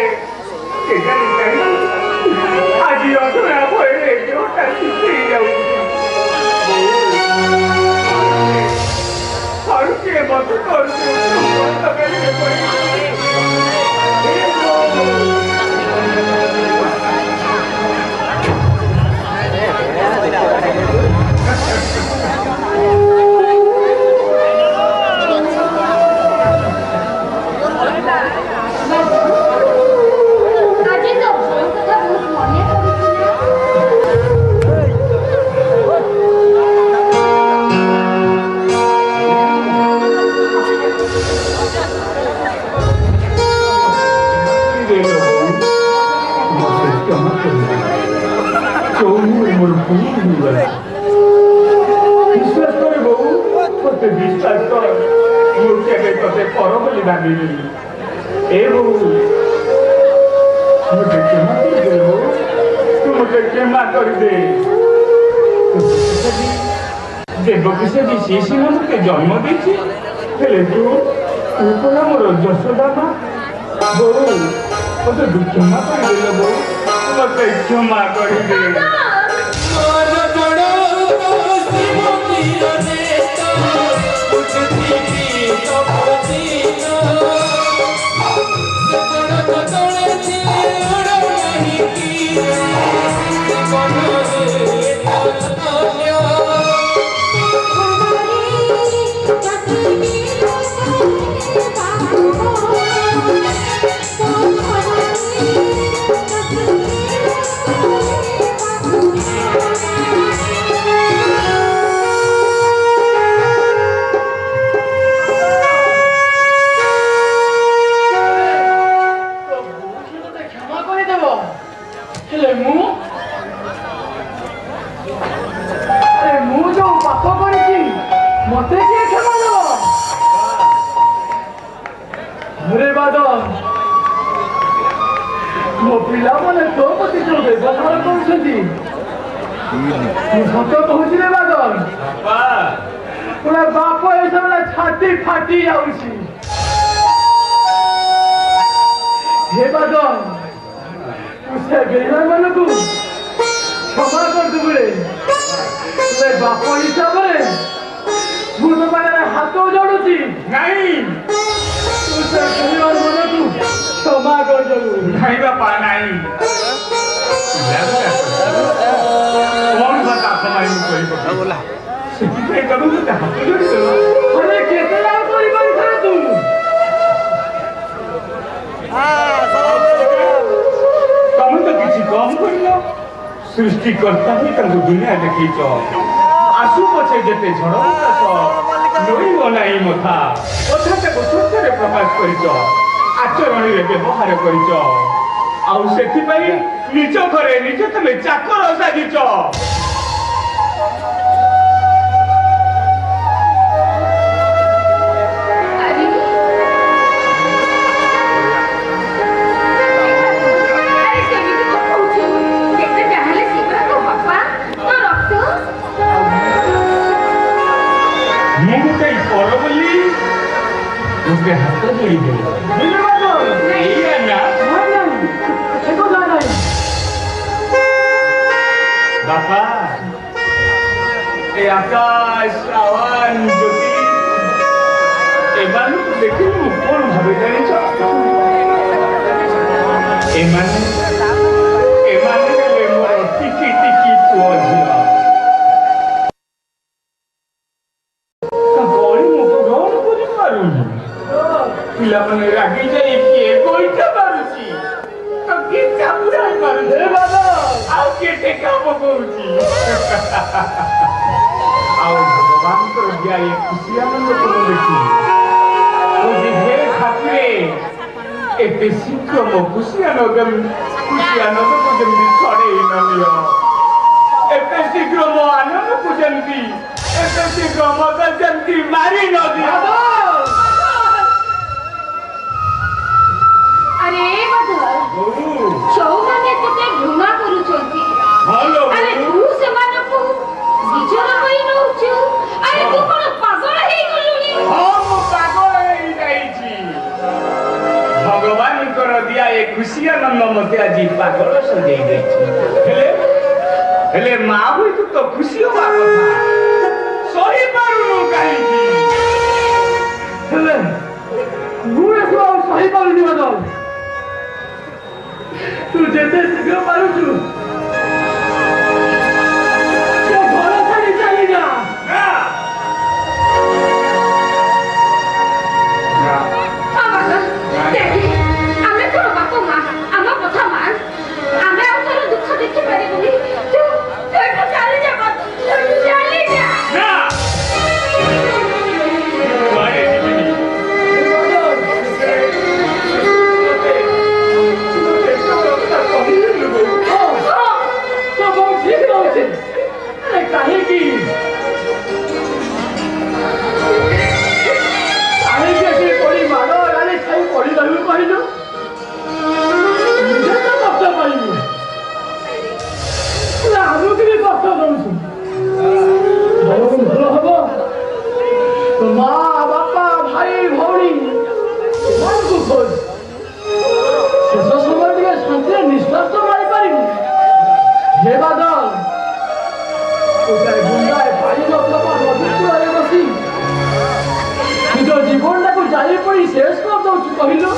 ଆଜି ଅଧୁରା ଭୟରେ ଦେହଟା ଶୁଖେଇ ଯାଉଛି। ଥରୁଟିଏ ମତେ କରୁଛୁ ଆଜି ତ ବୋଉ କଥା ବହୁତ ମନେ ପଡୁଥିଲା। ବିଶ୍ୱାସ କରେ ବୋଉ, ମତେ ବିଶ୍ୱାସ କର, ମୁଁ କେବେ ତତେ ପର ବୋଲି ଭାବିନି। ଏ ବୋଉ, ମତେ କ୍ଷମା କରିଦେ ବୋଉ, ତୁ ମତେ କ୍ଷମା କରିଦେ। ଦେବକୀ ସେଠି ସିଏ ସିନା ମତେ ଜନ୍ମ ଦେଇଛି, ହେଲେ ତୁ କଣ ମୋର ଯଶୋଦା ମା। ବୋଉ, ମତେ କ୍ଷମା କରିଦେଲେ ବୋଉ, ମତେ କ୍ଷମା କରିଦେ। ହେଲେ ମୁଁ ଯୋଉ ପାପ କରିଛି ମତେ କିଏ କ୍ଷମା ଦବ? ହରେ ବାଦଲ, ମୋ ପିଲାମାନେ ତୋ ପ୍ରତି ଯୋଉ ବ୍ୟବହାର କରୁଛନ୍ତି, ମୁଁ ସତ କହୁଛି ରେ ବାଦଲ, ପୁରା ବାପ ଏସବୁ ଛାତି ଫାଟି ଯାଉଛି। ହେ ବାଦଲ, ତୁ ସେ ବେଇମାନମାନଙ୍କୁ କ୍ଷମା କରିଦେବୁ ରେ। ତୁମେ ବାପ ହିସାବରେ ମୁଁ ତୋ ପାଖରେ ହାତ ଯୋଡୁଛି। ନାଇଁ, ତୁ ସେ ବେଇମାନମାନଙ୍କୁ କ୍ଷମା କରିଦେବୁ। ନାଇଁ ବାପା, ନାଇଁ। କଣ ବା ତାପ ମାରି ମୁଁ କହିବ ସେଥିପାଇଁ ତମେ ମତେ ହାତ ଯୋଡିଦେଲ। ଆରେ କେତେ ଆଉ କରିପାରିଥାନ୍ତୁ? ସୃଷ୍ଟିକର୍ତ୍ତା ହିଁ ତାଙ୍କୁ ଦୁନିଆ ଦେଖେଇଛ ଆସୁ ପଛେ ଯେତେ ଝଡ଼ ନୋଇବ ନାହିଁ ମଥା କଥାଟାକୁ ସତ୍ୟରେ ପ୍ରକାଶ କରିଛ ଆଚରଣରେ ବ୍ୟବହାର କରିଛ ଆଉ ସେଥିପାଇଁ ନିଜ ଘରେ ନିଜ ତମେ ଚାକର ସାଜିଛ उसके हाथ जोड़ी दे बापा ए आकाश श्रावण ज्योति एमानू देखि मु कोन भाबे जानिछ एमाने ले मोर टिकी टिकी पुओ झियो पिलाମାନେ ରାଗି ଯାଇ କିଏ ଗୋଇଠା ମାରୁଛି ତ କିଏ ଚାପୁଡାଇ ମାରୁଛି ଆଉ କିଏ ଟେକା ପକଉଛି ଆଉ ଭଗବାନଙ୍କର ଦିଆ ଏ ଖୁସି ଆନନ୍ଦକୁ ମୁଁ ଦେଖି କହୁଛି ହେ ଠାକୁରେ ଏତେ ଶୀଘ୍ର ମୋ ଖୁସି ଆନନ୍ଦକୁ ଯେମିତି ଛଡ଼େଇ ନ ନିଅ ଏତେ ଶୀଘ୍ର ମୋ ଆନନ୍ଦକୁ ଯେମିତି ଏତେ ଶୀଘ୍ର ମତେ ଯେମିତି ମାରି ନ ଦିଅ अरे छौमाने तते घृणा करूछंती अरे तू सेमानकु बिचरा होई नउछु अरे तू कोन पागल हेई गलुनी हम पागल हेई जाईची भगवान कर दिया ए खुशी आनंद मते आज पागल सजेई देछि हेले मां होई तो खुशी होबा कथा सही पारुनु काई हेले मुए तो सही पारुनी बदल तू जेते शीघ्र पारुछु तो घर छाड़ी चली जा बाबा देखि आमे तोर बाप मां आमा कथा मान आमे आ तोर दुख देखि पारिबुनी तू तो चली जा बात चली जा ना वारे दिबिनी जीवन को जारी पड़ी शेष कर दो कहलो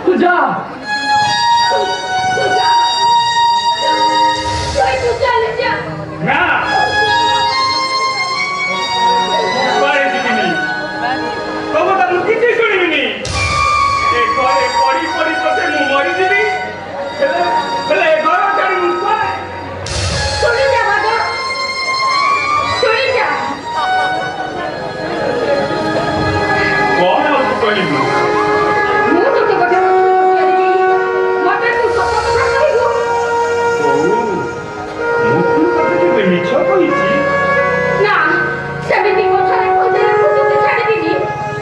तू जा चली जा ना वारे दिबिनी तब तक किछि सुनिबिनी ए घरे पड़ी पड़ी पछे मु मरि दिबी हेले घर छाड़ी मु चली जा बाबा चली जा कौन कहलिबू ମୁଁ ତତେ ଗୋଟେ ପଚାରିବି ମତେ ତୁ ସତ କଥା କହିବୁ ମୁଁ ତତେ ମିଛ କହିଛି ନା ସେମିତି କଥାରେ କହିଦେଲେ ମୁଁ ତତେ ଛାଡ଼ିବିନି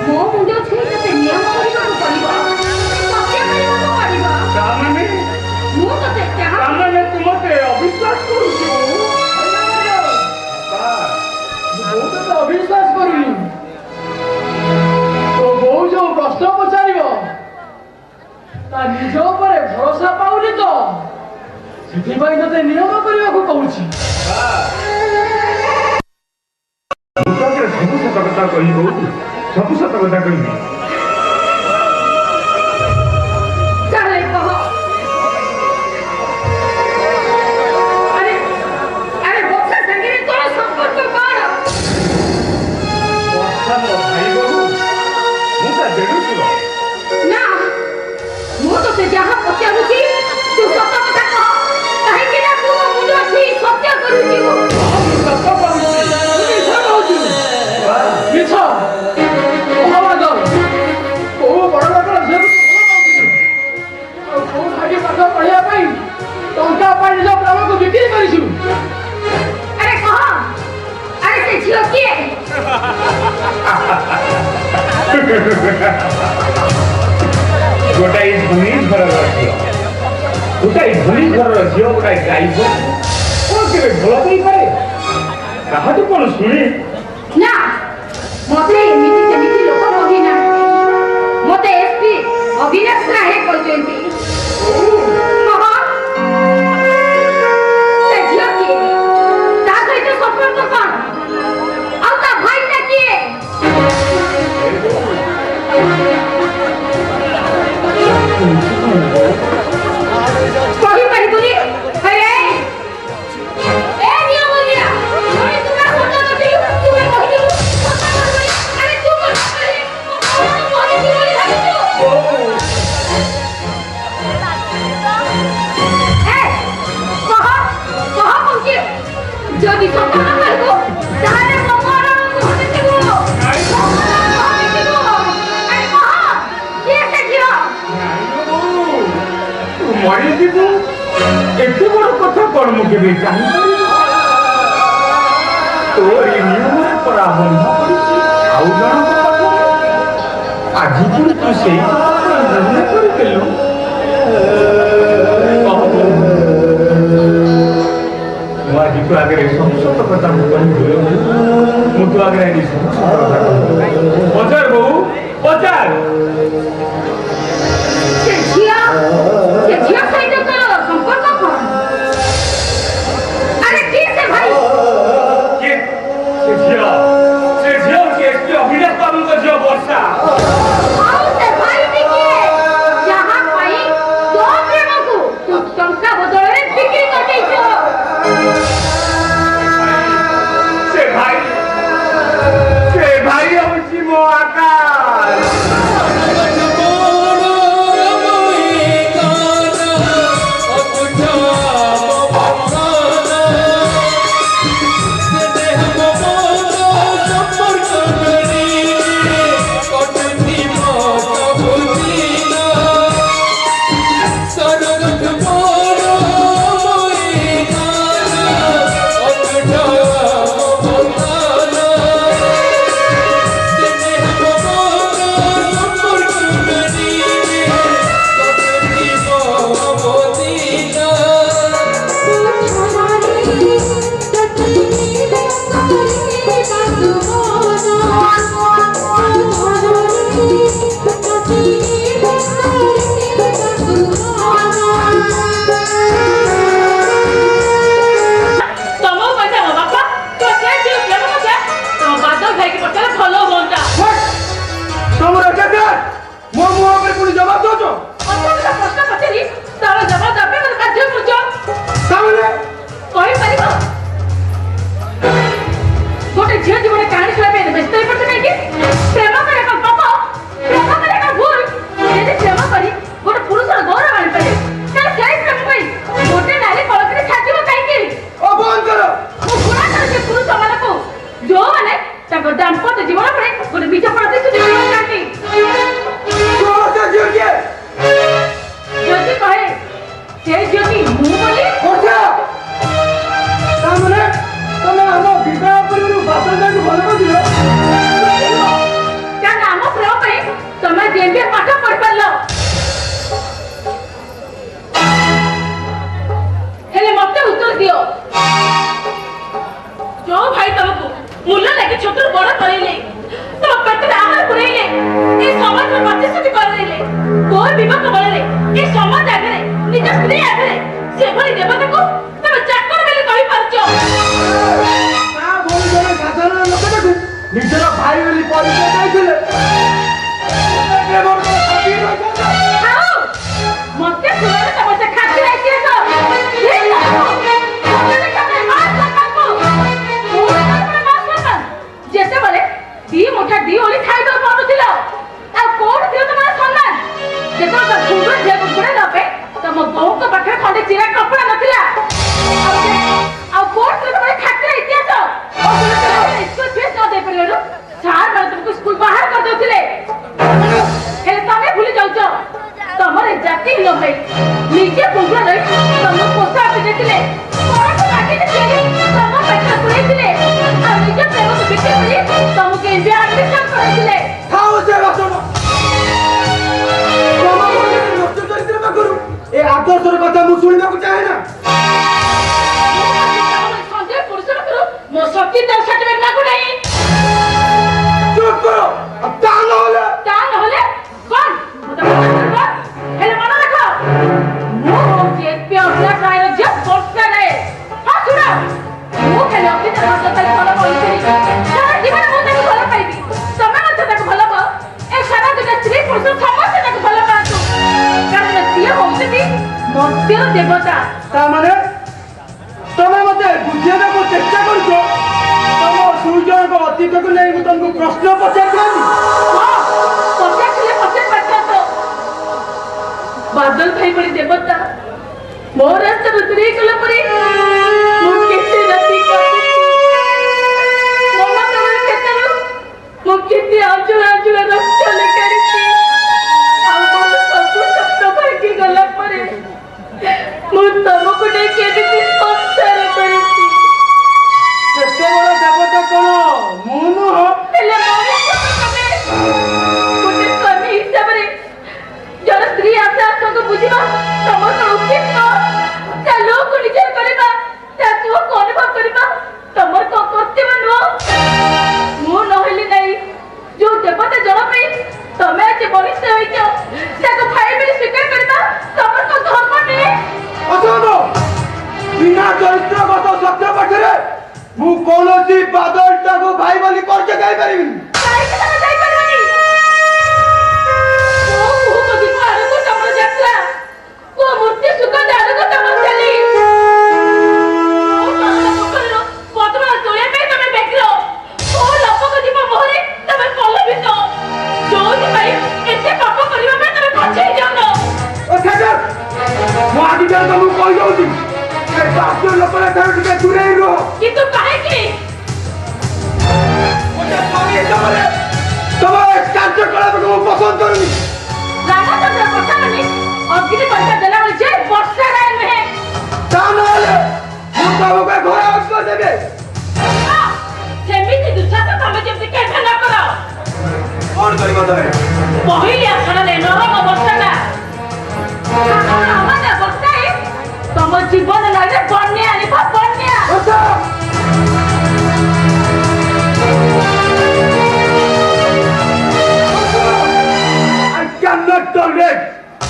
ମୋ ମୁଣ୍ଡ ଛୁଇଁ ତତେ ନିୟମ କରିବାକୁ ପଡ଼ିବ ସତ୍ୟ କରିବାକୁ ପଡ଼ିବ ତାମାନେ ମୁଁ ତତେ ଯାହା ତାମାନେ ତୁ ମତେ ଅବିଶ୍ୱାସ କରୁଛୁ अविश्वास करुनी तो बो जो प्रश्न पचार निज भरोसा पाऊनी तो से नियम करने को कहूँ ସବୁ ସତ କଥା କହିବୁ ସବୁ ସତ କଥା କହିବି ଚାଲେ କହ ଆରେ ଆରେ ବର୍ଷା ସାଙ୍ଗରେ ତୋର ସମ୍ପର୍କ କଣ ବର୍ଷା ମୋ ଭାଇ ବୋହୁ ମୁଁ ତା ଦେଢ଼ଶୁର ନା ମୁଁ ତତେ ଯାହା ପଚାରୁଛି ତୁ ସତ କଥା କହ ଗାଈ କଣ କେବେ ଭଲ ପାଇପାରେ କାହାଠୁ କଣ ଶୁଣି ନା ମତେ ଏମିତି ସେମିତି ଲୋକ କହିନାହାନ୍ତି ମତେ ଏସପି ଅବିନାଶ ରାୟ କହିଛନ୍ତି ସେ ଝିଅ କିଏ ତା ସହିତ ସମ୍ପର୍କ କଣ ଆଉ ତା ଭାଇଟା କିଏ କହିପାରିବୁନି ଆରେ ଏ ନିୟମଜ୍ଞା ତୁମେ ତୁମେ କଥା ନଥିଲୁ ତୁମେ କହିଲୁ କଥା କହିଲୁ ଆରେ ତୁ କଣ କହିଲି যদি সত্য না করবো তাহলে মরিଯିବୁ ଏତେ ବଡ଼ କଥା କଣ ମୁଁ କେବେ ଜାଣିପାରିବି ତୋରି ନିୟମରେ ପରା ବନ୍ଧ ପଡ଼ିଛି ଆଉ ଜଣଙ୍କ ପାଖରେ ଆଜି ପୁଣି ତୁ ସେଇ କଥା କରିଦେଲୁ ମୁଁ ଆଜି ତୁ ଆଗରେ ସମସ୍ତ କଥା ମୁଁ କହିବି ମୁଁ ତୁ ଆଗରେ ଆଜି ସମସ୍ତ କଥା କହିବି ପଚାର ବୋଉ ପଚାର ସେ ଝିଅ ସହିତ ତୋର ସମ୍ପର୍କ କଣ ଆରେ କିଏ ସେ ଭାଇ କିଏ ସେ ଝିଅ ହଉଛି ଏସପି ଅଭିନାଶ ବାବୁଙ୍କ ଝିଅ ବର୍ଷା ଆଉ ସେ ଭାଇଟି କିଏ ଯାହା ପାଇଁ ତୋ ପ୍ରେମକୁ ତୁ ଟଙ୍କା ବଦଳରେ ବିକ୍ରି କରିଦେଇଛୁ ସେ ଭାଇ ହଉଛି ମୋ ଆକାଶ ଦାମ୍ପତ୍ୟ ଜୀବନ ପରେ ଗୋଟେ ବିଜ ପ୍ରତିଶ୍ରୁତି କରୁଛନ୍ତି ଯଦି କହେ ସେ ଝିଅଟି ମୁଁ ବୋଲି ତାମାନେ ତମେ ଆମ ବିବାହ ପୂର୍ବରୁ ବାପାଙ୍କୁ ଭଲ କରିଥିଲ କାରଣ ଆମ ପ୍ରେମ ପାଇଁ ତମେ ଯେମିତି ପାଠ ପଢିପାରିଲ ହେଲେ ମତେ ଉତ୍ତର ଦିଅ ଯୋଉ ଭାଇ ତମକୁ ମୂଲ୍ୟ ଲାଗି ଛୋଟରୁ ବଡ କରେଇଲେ ତମ ପେଟରେ ଆହାର ପୁରେଇଲେ ଏ ସମାଜର ପ୍ରତିଶ୍ରୁତି କରେଇଲେ ତୋ ବିବାହ ବଳରେ ଏ ସମାଜ ଆଗରେ ନିଜ ସ୍ତ୍ରୀ ଆଗରେ ସେଭଳି ଦେବତାକୁ ତମେ ଚାକର ବୋଲି କହିପାରୁଛ ତା ଭଳି ଜଣେ ସାଧାରଣ ଲୋକଟାକୁ ନିଜର ଭାଇ ବୋଲି ପରିଚୟ ଦେଇଥିଲେ ଆଉ ମତେ ଶୁଣରେ ତମ ସେ ଖାତିର ଇତିହାସ ଯେତେବେଳେ ଦି ମୁଠା ଦି ଓଳି ଖାଇବାକୁ ପାଉନଥିଲ ଆଉ କୋଉଠି ଥିବ ତମର ସମ୍ମାନ ଯେତେବେଳେ ସୁନ୍ଦର ଝିଅକୁ ଘୋଡା ଦେବେ ତମ ବୋଉଙ୍କ ପାଖରେ ଖଣ୍ଡେ ଚିରା କପଡା ନଥିଲା ଆଉ କୋଉଠି ଥିବ ତମର ଖାତିର ଇତିହାସ ସ୍କୁଲ ଫିସ୍ ନ ଦେଇପାରିବାରୁ ସାର୍ ମାନେ ତମକୁ ସ୍କୁଲ ବାହାର କରିଦେଉଥିଲେ ହେଲେ ତମେ ଭୁଲି ଯାଉଛ ତମର ଜାତିହୀନ ଭାଇ ନିଜେ ପୁଙ୍ଗୁଳ ରହି ତମକୁ ପୋଷାକ ଦେଇଥିଲେ ତମ ପେଟ ପୁରେଇଥିଲେ ଆଉ ନିଜ ପ୍ରେମକୁ ବିକ୍ରି କରି ତମକୁ ଏମ୍ବିଏ ଆଡମିସନ କରାଇଥିଲେ ଏ ଆଦର୍ଶର କଥା ମୁଁ ଶୁଣିବାକୁ ଚାହେଁ ନା অর্জিত সার্টিফিকেট লাগু নাই চুপ করো আর তা নহলে তা নহলে কোন হেলে মনে রাখো ମୁଁ ହଉଛି ଏସ୍ପି ଅଭିନାଶ ରାୟର ଝିଅ ବର୍ଷା ରାୟ ହଁ ଶୁଣ ମୁଁ ଖାଲି ଅଭିନାଶ ତାକୁ ଭଲ ପାଇଥିଲି ସାରା ଜୀବନ ମୁଁ ତାକୁ ଭଲ ପାଇବି ତମେ ମଧ୍ୟ ତାକୁ ଭଲ ପାଅ ଏ ସାରା ଦୁନିଆ ସ୍ତ୍ରୀ ପୁରୁଷ ସମସ୍ତେ ତାକୁ ଭଲ ପାଆନ୍ତୁ କାରଣ ସିଏ ହଉଛନ୍ତି ମର୍ତ୍ତ୍ୟ ଦେବତା ତା ମାନେ ତମେ ମତେ ବୁଝେଇବାକୁ ଚେଷ୍ଟା କରୁଛ ତମ ଦୁଇ ଜଣଙ୍କ ଅତୀତକୁ ନେଇ ମୁଁ ତମକୁ ପ୍ରଶ୍ନ ପଚାରିଥାନ୍ତି ହଁ ପଚାରିଥିଲେ ପଚାରି ପାରିଥାନ୍ତ ବାଦଲ ଭାଇ ଭଳି ଦେବତା ମୋ ରାସ୍ତାରୁ ଦୂରେଇ ଗଲା ପରେ ମୁଁ କେତେ ରାତି କାଟିଛି ମନ ତମର କ୍ଷେତ୍ରରୁ ମୁଁ କେତେ ଅଞ୍ଚଳ ଅଞ୍ଚଳ ରକ୍ତ ଲେଖାରିଛି ଆଉ ମୋର ସବୁ ସ୍ୱପ୍ନ ଭାଙ୍ଗି ଗଲା ପରେ ମୁଁ ତମକୁ ନେଇ କେମିତି ସଂସାର କରିଛି କେତେ ବଡ଼ ଦେବତା କଣ ମୁଁ ନୁହଁ ହେଲେ ମଣିଷ ତମେ ଗୋଟେ ସ୍ୱାମୀ ହିସାବରେ ଜଣେ ସ୍ତ୍ରୀ ଆଶା ଆଶାଙ୍କୁ ବୁଝିବା ସମସ୍ତ ଉଚିତ ନୁହଁ ତା ଲୋକକୁ ନିଜର କରିବା ତା ପୁଅକୁ ଅନୁଭବ କରିବା ତମର କଣ କର୍ତ୍ତବ୍ୟ ନୁହଁ ମୁଁ ନହେଲି ନାହିଁ ଯୋଉ ଦେବତା ଜଣ ପାଇଁ ତମେ ଆଜି ମଣିଷ ହେଇଛ ତାକୁ ଭାଇ ବୋଲି ସ୍ୱୀକାର କରିବା ତମର କଣ ଧର୍ମ ନୁହେଁ ଅସମ୍ଭବ ବିନା ଚରିତ୍ରଗତ ସତ୍ୟ ପାଖରେ ମୁଁ କୌଣସି ବାଦଲଟାକୁ ଭାଇ ବୋଲି ପରିଚୟ ଦେଇପାରିବିନି କାହିଁକି ତମେ ଯାଇପାରିବନି କୋଉ ମୁହୂର୍ତ୍ତ ଦୀପ ଆଡ଼କୁ ତମର ଯାତ୍ରା କୋଉ ମୂର୍ତ୍ତି ସୁଗନ୍ଧ ଆଡ଼କୁ ତମର ଚାଲି କୋଉ ତମର ପୋଖରୀରୁ ପଦ୍ମ ତୋଳିବା ପାଇଁ ତମେ ବ୍ୟଗ୍ର କୋଉ ଲପକ ଦୀପ ମୁହଁରେ ତମେ ପଲ୍ଲବିତ ଯୋଉଥିପାଇଁ ଏତେ ପାପ କରିବା ପାଇଁ ତମେ ପଛେଇ ଯାଉନ ମୁଁ ଆଜି ଯାଏ ତମକୁ କହିଦଉଛି ଏ ବାସ୍ୟ ଲୋକର ଠାରୁ ଟିକେ ଦୂରେଇ ରୁହ କିନ୍ତୁ କାହିଁକି ତମ ଏ କାର୍ଯ୍ୟକଳାପକୁ ମୁଁ ପସନ୍ଦ କରୁନି ରାମଚନ୍ଦ୍ର ପଠାଣି ଅଗ୍ନି ପରୀକ୍ଷା ଦେଲା ବେଳେ ଯେ ବର୍ଷା ରାୟ ନୁହେଁ ତା ନହେଲେ ମୁଁ ତମକୁ ଘର ଅଙ୍କ ଦେବେ ସେମିତି ଦୁଃସାହସ ତମେ ଯେମିତି କେବେ ନ କର କଣ କରିବ ତମେ ପହିଲି ଆଷାଢ଼ରେ ନରମ ବର୍ଷାଟା ଅମାନ୍ୟ ବର୍ଷାଏ ତମ ଜୀବନ ନହେଲେ ବନ୍ୟା ଆଣିବ ବନ୍ୟା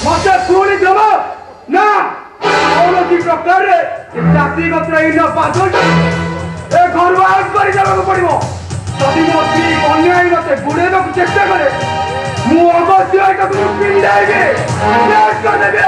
ମତେ ପୁଣି ଦେବ ନା କୌଣସି ପ୍ରକାରରେ ଜାତିଗତ ହୀନ ବାଦଲଟା ଏ ଘରୁ ଆଉଟ କରିଦେବାକୁ ପଡିବ ଯଦି ମୋ ସ୍ତ୍ରୀ ବନ୍ୟା ହେଇ ମତେ ବୁଡେଇବାକୁ ଚେଷ୍ଟା କରେ ମୁଁ ଅବଶ୍ୟ ଏଟାକୁ ପିଣ୍ଡାଇବି କରିଦେବି